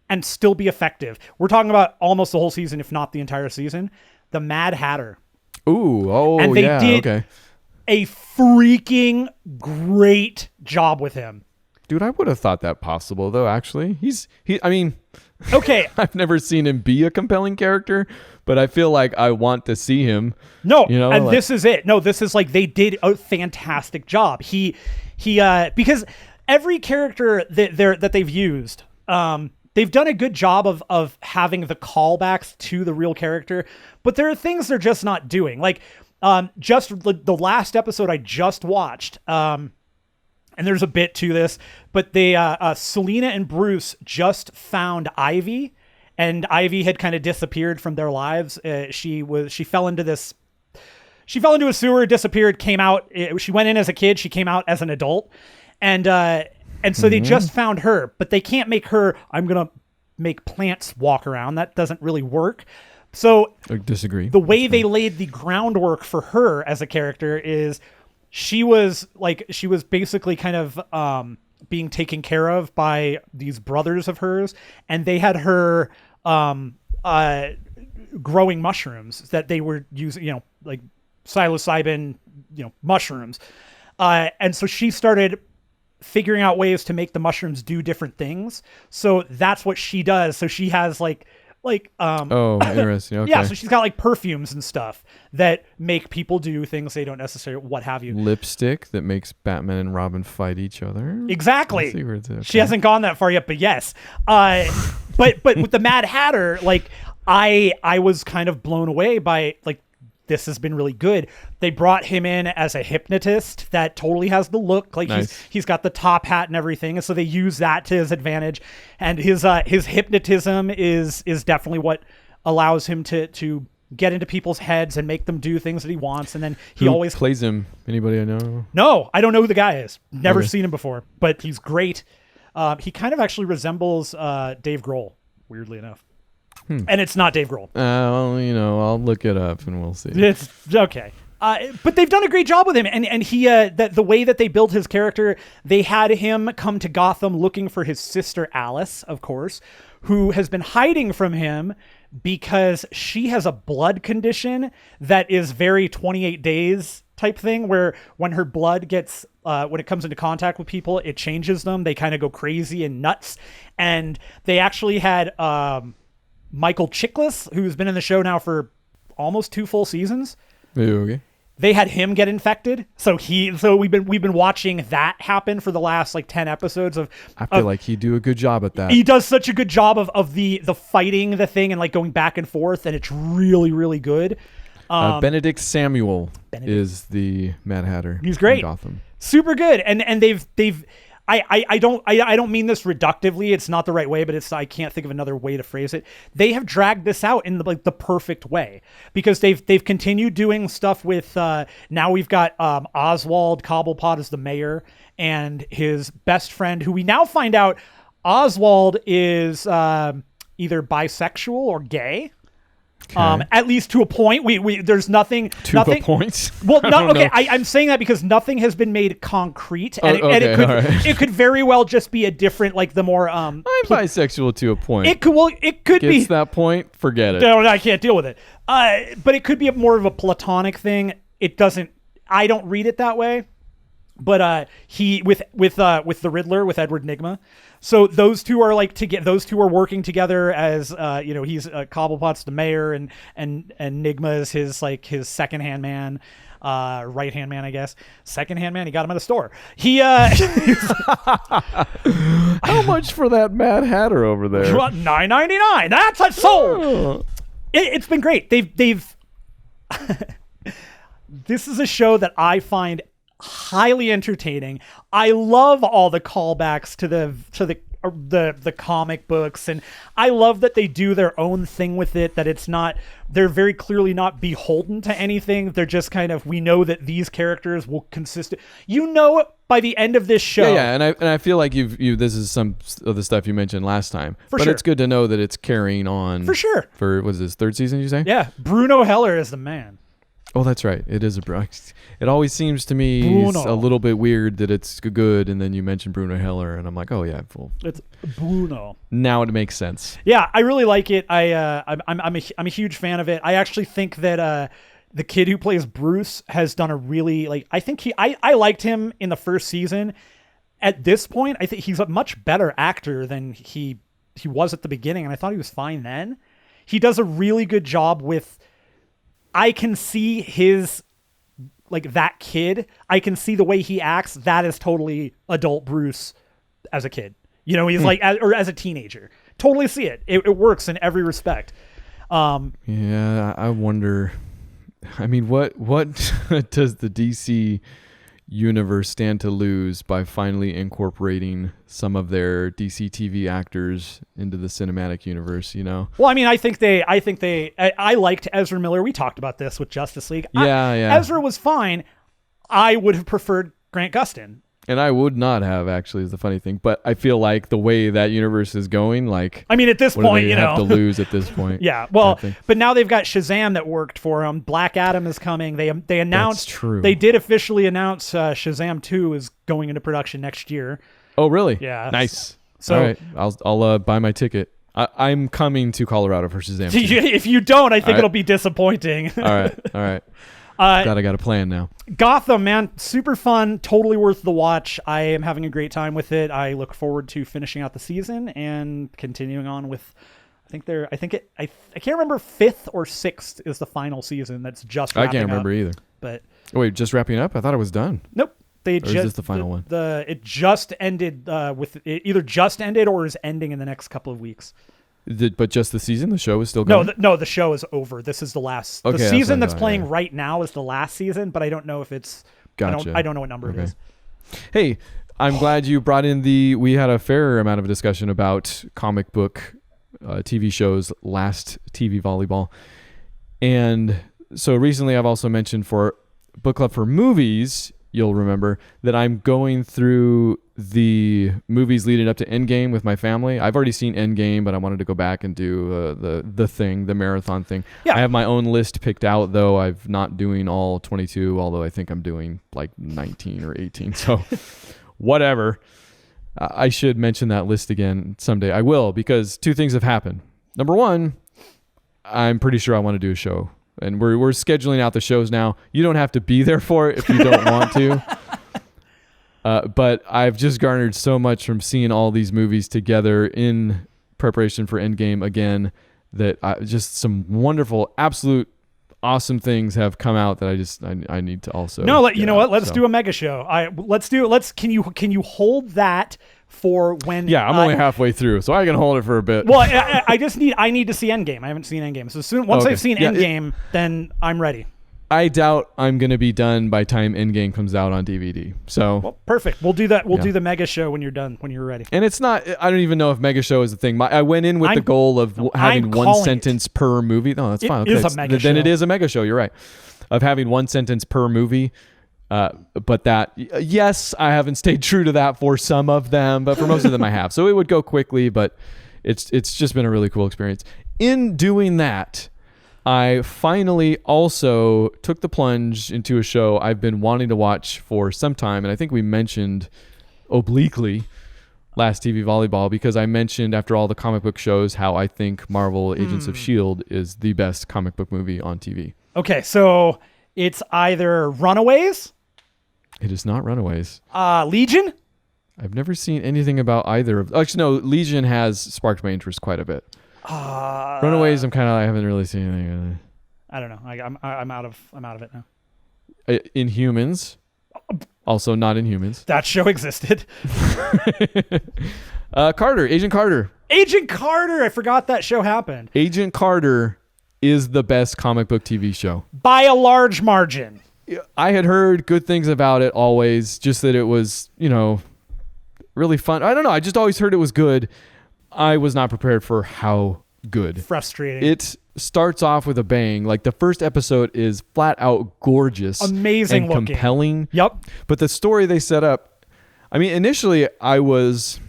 and still be effective. We're talking about almost the whole season, if not the entire season. The Mad Hatter. And they did a freaking great job with him. Dude, I would have thought that possible, though, actually. Okay. I've never seen him be a compelling character, but I feel like I want to see him. No, this is it. No, this is like they did a fantastic job. He because every character that they've used, they've done a good job of having the callbacks to the real character, but there are things they're just not doing. Like, just the last episode I just watched, and there's a bit to this, but they Selena and Bruce just found Ivy, and Ivy had kind of disappeared from their lives. She fell into a sewer, disappeared, came out. She went in as a kid. She came out as an adult, and so they just found her, but they can't make her. I'm gonna make plants walk around. That doesn't really work. So I disagree. The way they laid the groundwork for her as a character is she was basically kind of being taken care of by these brothers of hers, and they had her growing mushrooms that they were using, like psilocybin, mushrooms. And so she started figuring out ways to make the mushrooms do different things. So that's what she does. So she has interesting. Okay. Yeah, so she's got like perfumes and stuff that make people do things they don't necessarily, what have you. Lipstick that makes Batman and Robin fight each other. Exactly. Okay. She hasn't gone that far yet, but yes. But with the Mad Hatter, like I was kind of blown away by like, this has been really good. They brought him in as a hypnotist that totally has the look. Like nice. he's got the top hat and everything. And so they use that to his advantage. And his hypnotism is definitely what allows him to get into people's heads and make them do things that he wants. And then he always plays him. Anybody I know? No, I don't know who the guy is. Never seen him before, but he's great. He kind of actually resembles Dave Grohl, weirdly enough. And it's not Dave Grohl. I'll look it up and we'll see. It's okay. But they've done a great job with him. And he, the way that they built his character, they had him come to Gotham looking for his sister Alice, of course, who has been hiding from him because she has a blood condition that is very 28 days type thing, where when her blood gets, when it comes into contact with people, it changes them. They kind of go crazy and nuts. And they actually had, Michael Chiklis, who's been in the show now for almost 2 full seasons. Okay. they had him get infected. So we've been watching that happen for the last like 10 episodes of. I feel like he'd do a good job at that. He does such a good job of the fighting the thing and like going back and forth, and it's really, really good. Benedict Samuel is the Mad Hatter. He's great. In Gotham. Super good. And they've I don't mean this reductively. It's not the right way, but I can't think of another way to phrase it. They have dragged this out in the perfect way, because they've continued doing stuff with now we've got Oswald Cobblepot as the mayor, and his best friend, who we now find out Oswald is either bisexual or gay. Okay. At least to a point. We there's nothing To a point? Well, no, okay. I'm saying that because nothing has been made concrete, and, Okay, it could very well just be a different, like the more I'm bisexual to a point. It could be Gets that point, forget it. No, I can't deal with it. But it could be more of a platonic thing. It doesn't. I don't read it that way. But he with the Riddler, with Edward Nygma. So those two are those two are working together as he's Cobblepot's the mayor, and Nygma is his second hand man, right hand man, I guess. Second hand man, he got him at a store. He How much for that Mad Hatter over there? $9.99. That's a sold. Oh. It's been great. They've this is a show that I find highly entertaining. I love all the callbacks to the comic books, and I love that they do their own thing with it, that they're very clearly not beholden to anything. They're just kind of, we know that these characters will consist, by the end of this show. Yeah, and I feel like this is some of the stuff you mentioned last time. But sure. It's good to know that it's carrying on. For sure. For, was this third season, you say? Yeah, Bruno Heller is the man. Oh, that's right. It is it always seems to me a little bit weird that it's good, and then you mention Bruno Heller, and I'm like, oh yeah, it's Bruno. Now it makes sense. Yeah, I really like it. I'm a huge fan of it. I actually think that the kid who plays Bruce has done a really I liked him in the first season. At this point, I think he's a much better actor than he was at the beginning, and I thought he was fine then. He does a really good job with. I can see his, that kid. I can see the way he acts. That is totally adult Bruce as a kid. He's or as a teenager. Totally see it. It works in every respect. Yeah, I wonder. I mean, what does the DC universe stand to lose by finally incorporating some of their DC TV actors into the cinematic universe, Well, I mean, I liked Ezra Miller. We talked about this with Justice League. Yeah. Ezra was fine. I would have preferred Grant Gustin. And I would not have, actually, is the funny thing. But I feel like the way that universe is going, at this point, do they have to lose at this point. Yeah, well, but now they've got Shazam that worked for them. Black Adam is coming. They announced. That's true. They did officially announce Shazam 2 is going into production next year. Oh, really? Yeah. Nice. So, all right, I'll buy my ticket. I'm coming to Colorado for Shazam 2. If you don't, I think it'll be disappointing. All right. Glad I got a plan now. Gotham, man, super fun, totally worth the watch. I am having a great time with it. I look forward to finishing out the season and continuing on with. I can't remember, 5th or 6th is the final season. That's just wrapping up. I can't remember either. But wait, just wrapping up? I thought it was done. Nope. Or is this the final one? It just ended it either just ended or is ending in the next couple of weeks. But just the season? The show is still going? No, the show is over. This is the last. Okay, the season that's playing right now is the last season, but I don't know if it's. Gotcha. I don't know what number it is. Hey, I'm glad you brought in we had a fair amount of discussion about comic book TV shows last TV Volleyball. And so recently I've also mentioned for Book Club for Movies, you'll remember that I'm going through the movies leading up to Endgame with my family. I've already seen Endgame, but I wanted to go back and do the marathon thing. Yeah. I have my own list picked out, though. I'm not doing all 22, although I think I'm doing 19 or 18. So whatever. I should mention that list again someday. I will, because two things have happened. Number one, I'm pretty sure I want to do a show. And we're scheduling out the shows now. You don't have to be there for it if you don't want to. But I've just garnered so much from seeing all these movies together in preparation for Endgame again that just some wonderful, absolute awesome things have come out that I need to also. No, you know what? Let's do a mega show. Can you hold that for when? Yeah, I'm only halfway through, so I can hold it for a bit. Well, I need to see Endgame. I haven't seen Endgame, so once I've seen Endgame, then I'm ready. I doubt I'm going to be done by time Endgame comes out on DVD. So perfect. We'll do that. We'll do the mega show when you're done, when you're ready. And it's not. I don't even know if mega show is a thing. I went in with the goal of having one sentence per movie. No, that's fine. Okay, it is a mega show. Then it is a mega show. You're right. Of having one sentence per movie. But that, yes, I haven't stayed true to that for some of them, but for most of them I have. So it would go quickly, but it's just been a really cool experience. In doing that, I finally also took the plunge into a show I've been wanting to watch for some time, and I think we mentioned obliquely last TV Volleyball, because I mentioned after all the comic book shows how I think Marvel Agents of S.H.I.E.L.D. is the best comic book movie on TV. Okay, so it's either Runaways. It is not Runaways. Legion? I've never seen anything about either of. Actually, no. Legion has sparked my interest quite a bit. Runaways, I haven't really seen anything. I don't know. I'm out of it now. Inhumans, also not Inhumans. That show existed. Carter, Agent Carter. Agent Carter. I forgot that show happened. Agent Carter is the best comic book TV show by a large margin. I had heard good things about it always, just that it was, really fun. I don't know. I just always heard it was good. I was not prepared for how good. Frustrating. It starts off with a bang. Like the first episode is flat out gorgeous. Amazing and looking. Compelling. Yep. But the story they set up, initially I was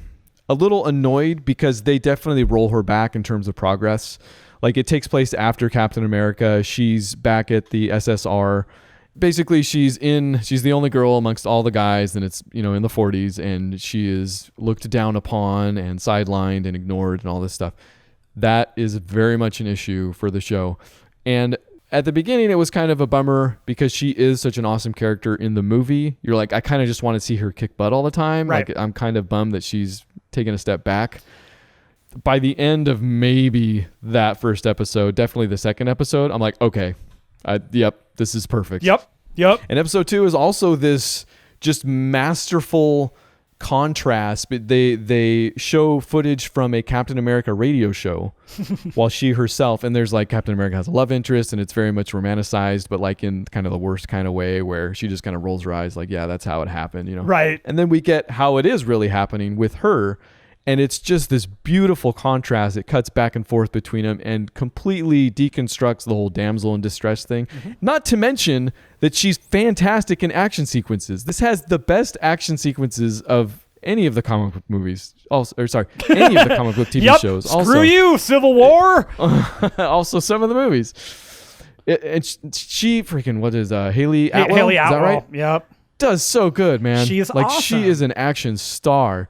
a little annoyed because they definitely roll her back in terms of progress. Like it takes place after Captain America. She's back at the SSR. Basically, she's the only girl amongst all the guys, and it's, in the 40s, and she is looked down upon and sidelined and ignored and all this stuff. That is very much an issue for the show. And at the beginning, it was kind of a bummer because she is such an awesome character in the movie. You're like, I kind of just want to see her kick butt all the time. Right. Like, I'm kind of bummed that she's taken a step back. By the end of maybe that first episode, definitely the second episode, I'm like, okay, yep, this is perfect. Yep. And episode 2 is also this just masterful contrast. But they show footage from a Captain America radio show while she herself, and there's like Captain America has a love interest, and it's very much romanticized, but like in kind of the worst kind of way where she just kind of rolls her eyes like, yeah, that's how it happened, Right. And then we get how it is really happening with her. And it's just this beautiful contrast. It cuts back and forth between them and completely deconstructs the whole damsel in distress thing. Mm-hmm. Not to mention that she's fantastic in action sequences. This has the best action sequences of any of the comic book movies. Any of the comic book TV shows. Screw you, Civil War. Also, some of the movies. And she freaking, what is Haley Atwell? Haley Atwell. Is that right? Yep. Does so good, man. She's like awesome. She is an action star.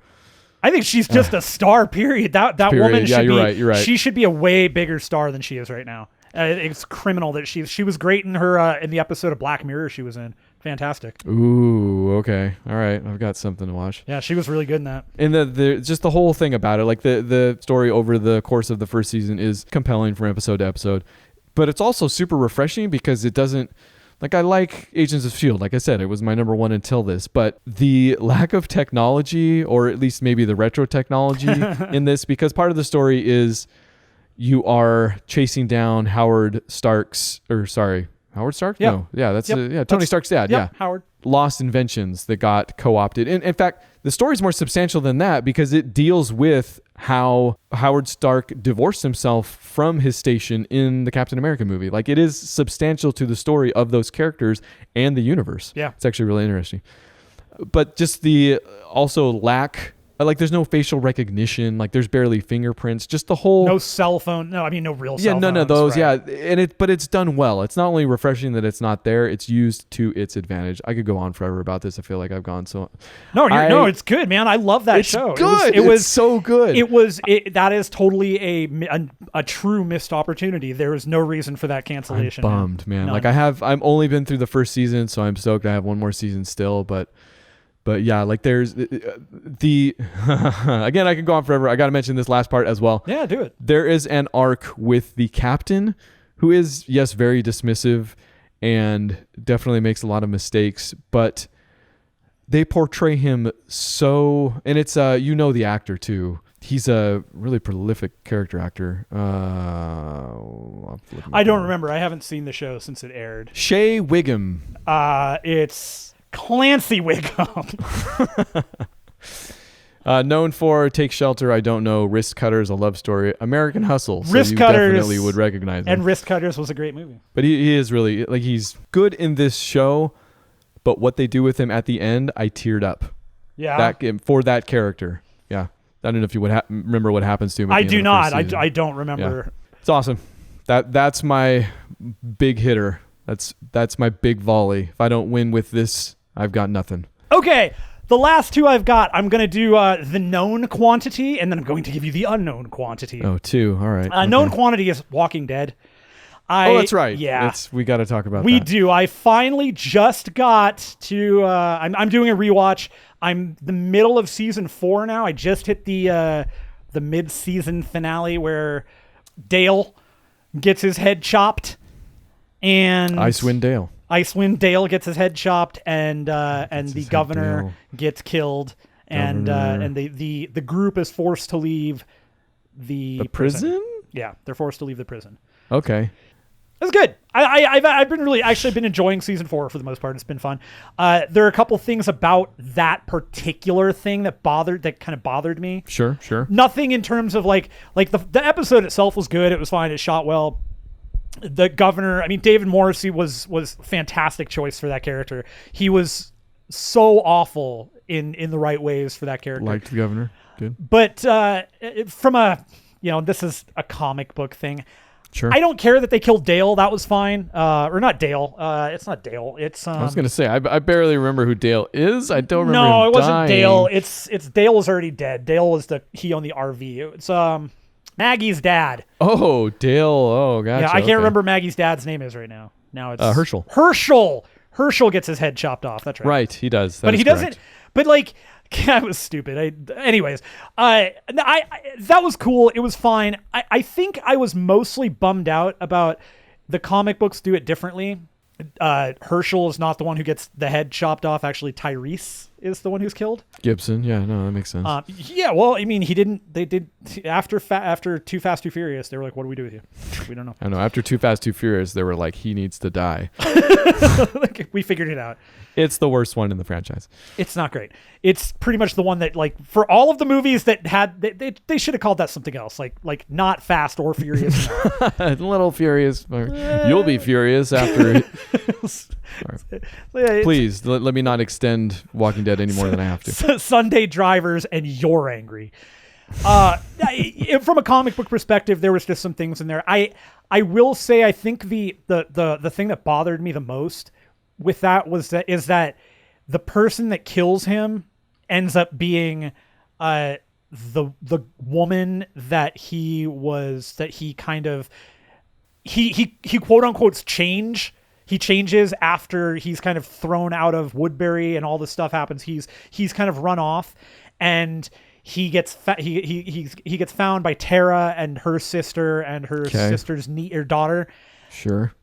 I think she's just a star, period. That woman should you're right. She should be a way bigger star than she is right now. It's criminal that she was great in her in the episode of Black Mirror she was in. Fantastic. Ooh, okay. All right. I've got something to watch. Yeah, she was really good in that. And the just the whole thing about it, like the story over the course of the first season is compelling from episode to episode. But it's also super refreshing because it doesn't, like, I like Agents of S.H.I.E.L.D. Like I said, it was my number one until this. But the lack of technology, or at least maybe the retro technology in this, because part of the story is you are chasing down Howard Stark? Yep. No. Yeah, Tony Stark's dad. Yep, yeah. Howard. Lost inventions that got co-opted. And in fact, the story's more substantial than that because it deals with how Howard Stark divorced himself from his station in the Captain America movie. Like, it is substantial to the story of those characters and the universe. Yeah. It's actually really interesting. But just the also lack, like, there's no facial recognition, like there's barely fingerprints, just the whole no cell phone. No, I mean no real cell phones. Yeah, none of those. Right. Yeah. But it's done well. It's not only refreshing that it's not there, it's used to its advantage. I could go on forever about this. I feel like I've gone so No, it's good, man. I love that show. Good. It was so good. That is totally a true missed opportunity. There is no reason for that cancellation. I'm bummed, man. None. Like I've only been through the first season, so I'm stoked I have one more season still, but yeah, like there's the again, I can go on forever. I got to mention this last part as well. Yeah, do it. There is an arc with the captain who is, yes, very dismissive and definitely makes a lot of mistakes, but they portray him so, and it's the actor too. He's a really prolific character actor. I don't remember. I haven't seen the show since it aired. Shea Wiggum. It's Clancy Wiggum. Known for Take Shelter, I Don't Know, Wrist Cutters, A Love Story, American Hustle. So Wrist you Cutters, definitely would recognize him. And Wrist Cutters was a great movie. But he is really, like, he's good in this show, but what they do with him at the end, I teared up. Yeah. For that character. Yeah. I don't know if you would remember what happens to him. I do not. I don't remember. Yeah. It's awesome. That's my big hitter. That's my big volley. If I don't win with this, I've got nothing. Okay. The last two I've got, I'm going to do the known quantity, and then I'm going to give you the unknown quantity. Oh, two. All right. Okay. Known quantity is Walking Dead. That's right. Yeah. We got to talk about that. We do. I finally just got to... I'm doing a rewatch. I'm the middle of season 4 now. I just hit the mid-season finale where Dale gets his head chopped. And Icewind Dale gets his head chopped, and the governor gets killed, and the group is forced to leave the prison. Yeah, they're forced to leave the prison. Okay, it's good. I've been enjoying season 4 for the most part. It's been fun. There are a couple things about that particular thing that kind of bothered me. Sure. Nothing in terms of like the episode itself was good. It was fine. It shot well. The governor, David Morrissey was fantastic choice for that character. He was so awful in the right ways for that character. Liked the governor. Good. But from this is a comic book thing. Sure. I don't care that they killed Dale. That was fine. Or not Dale. It's not Dale. It's I was gonna say I barely remember who Dale is. I don't remember. No, it wasn't dying. Dale. It's Dale was already dead. Dale was he owned the RV. It's Maggie's dad. Oh, Dale. Oh, gotcha. Yeah, I can't remember Maggie's dad's name is right now. Now it's Herschel. Herschel gets his head chopped off. That's right. Right, he does. But he doesn't. But like, that was stupid. Anyways, that was cool. It was fine. I think I was mostly bummed out about the comic books do it differently. Herschel is not the one who gets the head chopped off. Actually, Tyrese is the one who's killed. Gibson. Yeah, no, that makes sense. Yeah, well, he didn't. They did after Too Fast, Too Furious. They were like, "What do we do with you? We don't know." I know. After Too Fast, Too Furious, they were like, "He needs to die." Like, we figured it out. It's the worst one in the franchise. It's not great. It's pretty much the one that, like, for all of the movies that had, they should have called that something else, like not Fast or Furious. A little furious. You'll be furious after. Please let me not extend Walking Dead any more than I have to. Sunday Drivers, and you're angry. From a comic book perspective, there was just some things in there. I will say, I think the thing that bothered me the most with that is that the person that kills him ends up being the woman that he quote unquote he changes after he's kind of thrown out of Woodbury and all this stuff happens. He's kind of run off, and he gets he gets found by Tara and her sister and her sister's daughter. Sure.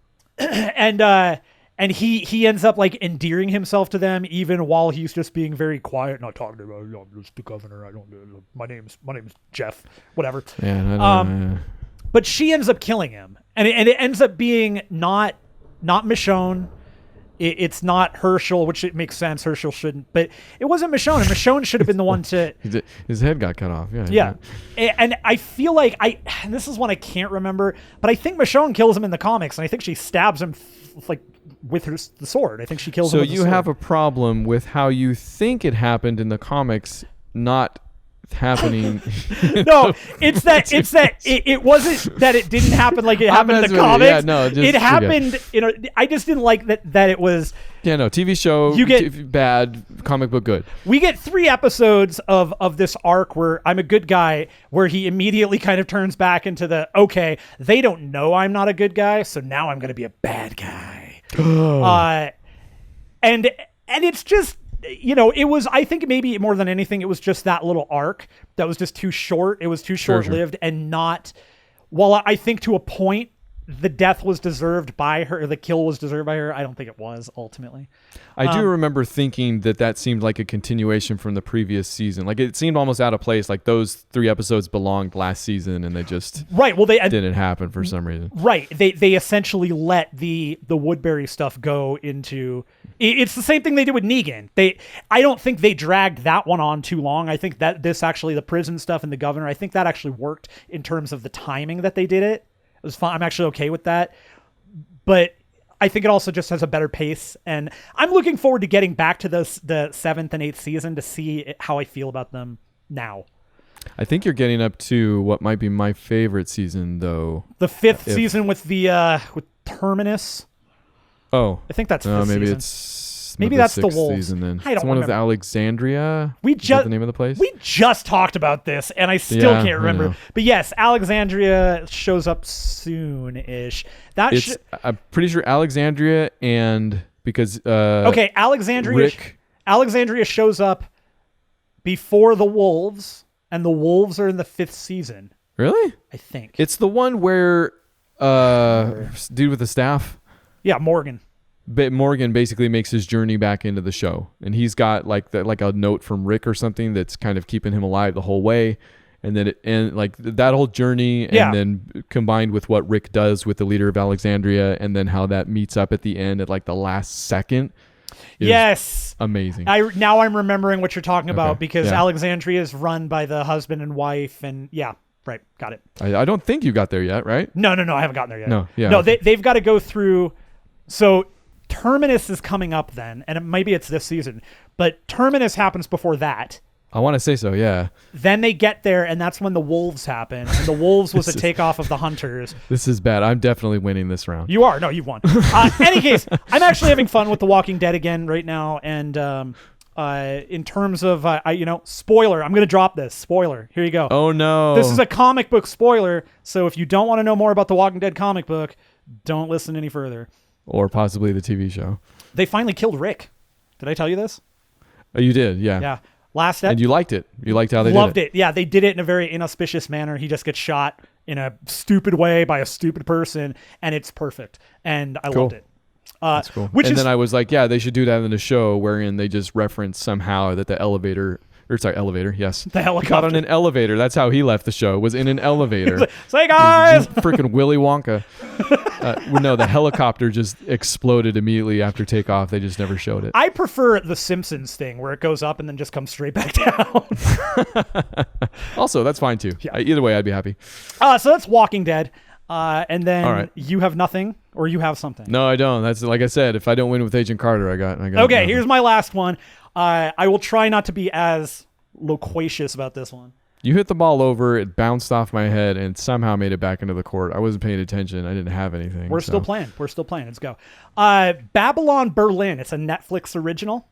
And he ends up like endearing himself to them, even while he's just being very quiet, not talking about, I'm just the governor. My name's Jeff, whatever. Yeah. But she ends up killing him, and it ends up being not Michonne. It's not Herschel, which it makes sense. Herschel shouldn't, but it wasn't Michonne, and Michonne should have been the one to. His head got cut off. Yeah. And I feel like and this is one I can't remember, but I think Michonne kills him in the comics, and I think she stabs him like with the sword. I think she kills him with the sword. So you have a problem with how you think it happened in the comics, not happening. No, it wasn't that it didn't happen like it happened in the comics. Yeah, no, it happened. I just didn't like that it was. Yeah, no, TV show you get bad, comic book good. We get 3 episodes of this arc where I'm a good guy, where he immediately kind of turns back into okay, they don't know I'm not a good guy, so now I'm going to be a bad guy. And it's just, it was, I think maybe more than anything, it was just that little arc that was just too short. It was too short-lived, and not, while I think to a point the death was deserved by her, or the kill was deserved by her. I don't think it was ultimately. I do remember thinking that seemed like a continuation from the previous season. Like it seemed almost out of place. Like those 3 episodes belonged last season, and they just they didn't happen for some reason. Right. They essentially let the Woodbury stuff go into. It's the same thing they did with Negan. I don't think they dragged that one on too long. I think that this actually, the prison stuff and the governor, I think that actually worked in terms of the timing that they did it. It was fun. I'm actually okay with that. But I think it also just has a better pace. And I'm looking forward to getting back to the 7th and 8th season to see how I feel about them now. I think you're getting up to what might be my favorite season, though. The 5th season with with Terminus. Oh. I think that's 5th maybe season. Maybe that's the 6th Wolves. Season, then. I don't it's one remember. with Alexandria. Is that the name of the place? We just talked about this, and I still can't remember. But yes, Alexandria shows up soon-ish. I'm pretty sure Alexandria, and because Alexandria shows up before the Wolves, and the Wolves are in the 5th season. Really? I think it's the one where dude with the staff. Yeah, Morgan. Morgan basically makes his journey back into the show, and he's got like a note from Rick or something that's kind of keeping him alive the whole way, and then that whole journey, and then combined with what Rick does with the leader of Alexandria, and then how that meets up at the end at like the last second. Yes, amazing. Now I'm remembering what you're talking about because Alexandria is run by the husband and wife, and right, got it. I don't think you got there yet, right? No, I haven't gotten there yet. No, they've got to go through. So Terminus is coming up then, and maybe it's this season, but Terminus happens before that. I want to say so, yeah. Then they get there, and that's when the Wolves happen. And the Wolves was a takeoff of the Hunters. This is bad. I'm definitely winning this round. You are. No, you've won. Any case, I'm actually having fun with The Walking Dead again right now, and in terms of, spoiler, I'm going to drop this. Spoiler. Here you go. Oh, no. This is a comic book spoiler, so if you don't want to know more about The Walking Dead comic book, don't listen any further. Or possibly the TV show. They finally killed Rick. Did I tell you this? Oh, you did, yeah. Yeah. Last step. And you liked it. You liked how they Loved did it. it. Yeah, they did it in a very inauspicious manner. He just gets shot in a stupid way by a stupid person, and it's perfect. And I loved it. That's cool. Then I was like, yeah, they should do that in the show, wherein they just reference somehow that the elevator, yes. The helicopter. Got on an elevator. That's how he left the show, was in an elevator. Like, say, guys! Freaking Willy Wonka. No, the helicopter just exploded immediately after takeoff. They just never showed it. I prefer the Simpsons thing where it goes up and then just comes straight back down. Also, that's fine too. Yeah. Either way, I'd be happy. So that's Walking Dead. And then you have nothing, or you have something. No, I don't. That's like I said, if I don't win with Agent Carter, I got Okay, nothing. Here's my last one. I will try not to be as loquacious about this one. You hit the ball over, it bounced off my head, and somehow made it back into the court. I wasn't paying attention. I didn't have anything. We're still playing. Let's go. Babylon Berlin. It's a Netflix original.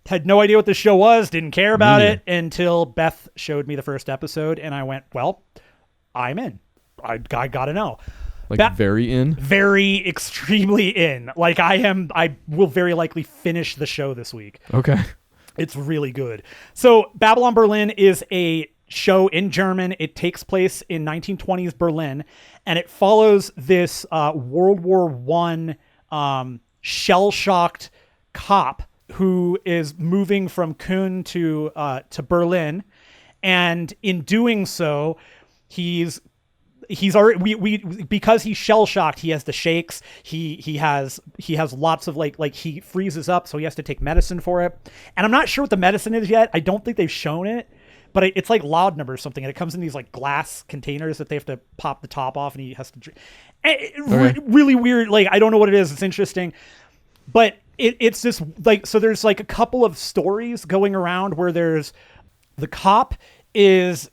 Had no idea what this show was. Didn't care about it until Beth showed me the first episode, and I went, well, I'm in. I got to know. Like very in? Very extremely in. Like I will very likely finish the show this week. Okay. It's really good. So Babylon Berlin is a show in German. It takes place in 1920s Berlin, and it follows this World War I shell-shocked cop who is moving from Köln to Berlin, and in doing so, he's already because he's shell shocked. He has the shakes. He has lots of like he freezes up, so he has to take medicine for it. And I'm not sure what the medicine is yet. I don't think they've shown it, but it's like laudanum or something, and it comes in these like glass containers that they have to pop the top off, and he has to drink. Really weird. Like I don't know what it is. It's interesting, but it's this like so. There's like a couple of stories going around where there's the cop is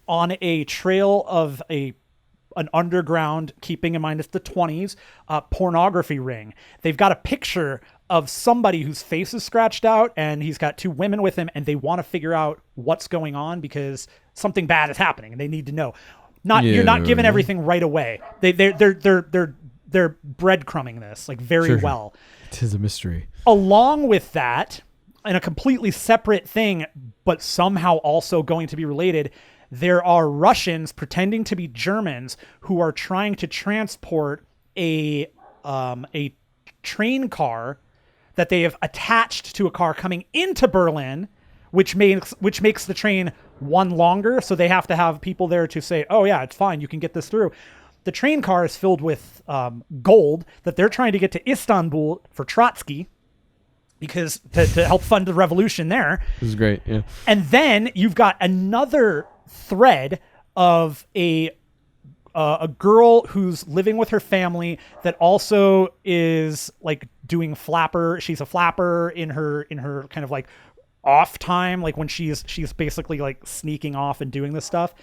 on a trail of an underground, keeping in mind it's the 20s, pornography ring. They've got a picture of somebody whose face is scratched out, and he's got 2 women with him, and they want to figure out what's going on because something bad is happening, and they need to know. You're not given everything right away. They're breadcrumbing this like very well. It is a mystery. Along with that, in a completely separate thing, but somehow also going to be related, there are Russians pretending to be Germans who are trying to transport a train car that they have attached to a car coming into Berlin, which makes the train one longer. So they have to have people there to say, oh yeah, it's fine, you can get this through. The train car is filled with gold that they're trying to get to Istanbul for Trotsky, because to help fund the revolution there. This is great, yeah. And then you've got another thread of a girl who's living with her family that also is like doing flapper. She's a flapper in her kind of like off time, like when she's basically like sneaking off and doing this stuff.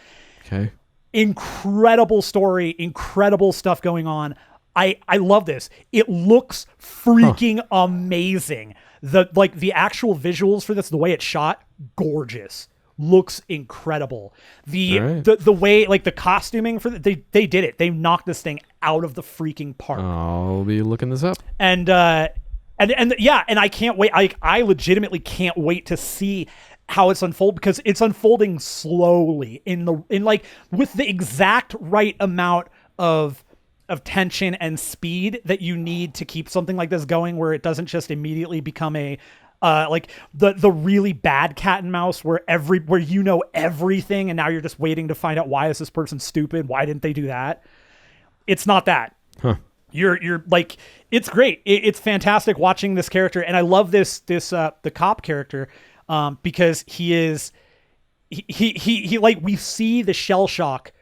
Okay. Incredible story, incredible stuff going on. I love this. It looks freaking amazing. The actual visuals for this, the way it's shot, gorgeous. Looks incredible. The way, like, the costuming for they did it. They knocked this thing out of the freaking park. I'll be looking this up. And I can't wait. I legitimately can't wait to see how it's unfold, because it's unfolding slowly in like with the exact right amount of tension and speed that you need to keep something like this going, where it doesn't just immediately become a like the really bad cat and mouse where you know everything and now you're just waiting to find out, why is this person stupid? Why didn't they do that? It's not that. Huh. You're like, it's great. It's fantastic watching this character. And I love the cop character, because he like, we see the shell shock.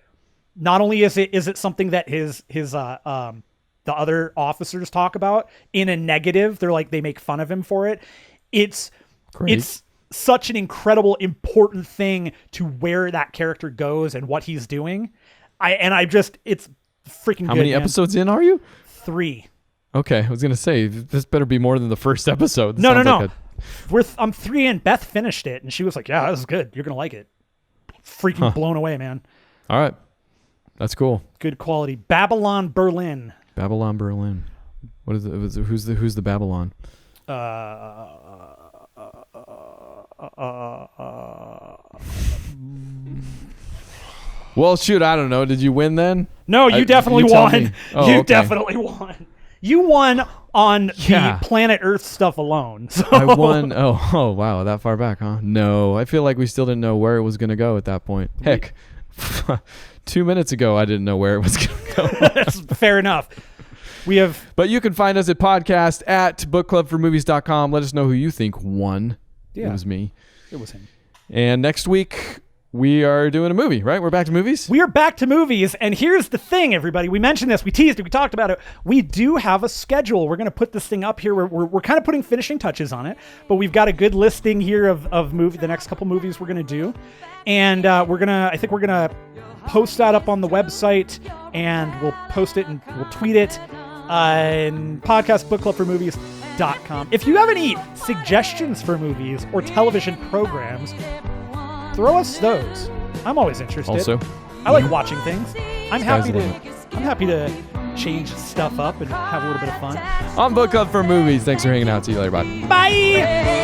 Not only is it something that the other officers talk about in a negative, they make fun of him for it. It's great. It's such an incredible, important thing to where that character goes and what he's doing. It's freaking good. How many episodes in are you? 3. Okay, I was gonna say this better be more than the first episode. No. I'm 3 in. Beth finished it and she was like, "Yeah, this is good. You're gonna like it." Freaking blown away, man. All right, that's cool. Good quality. Babylon Berlin. What is it? Who's the Babylon? Well, shoot, I don't know. Did you win then? No, you definitely won. Oh, you okay. definitely won. You won on the planet Earth stuff alone. So. I won. Oh, wow. That far back, huh? No, I feel like we still didn't know where it was going to go at that point. Heck, 2 minutes ago, I didn't know where it was going to go. That's fair enough. But you can find us at podcast at bookclubformovies.com. Let us know who you think won. Yeah. It was me. It was him. And next week, we are doing a movie, right? We're back to movies? We are back to movies. And here's the thing, everybody. We mentioned this. We teased it. We talked about it. We do have a schedule. We're going to put this thing up here. We're kind of putting finishing touches on it. But we've got a good listing here of the next couple movies we're going to do. And I think we're going to post that up on the website. And we'll post it and we'll tweet it. And podcastbookclubformovies.com. If you have any suggestions for movies or television programs, throw us those. I'm always interested. Also, I like watching things. I'm happy to change stuff up and have a little bit of fun. On Book Club for Movies. Thanks for hanging out. See you later. Bye. Bye.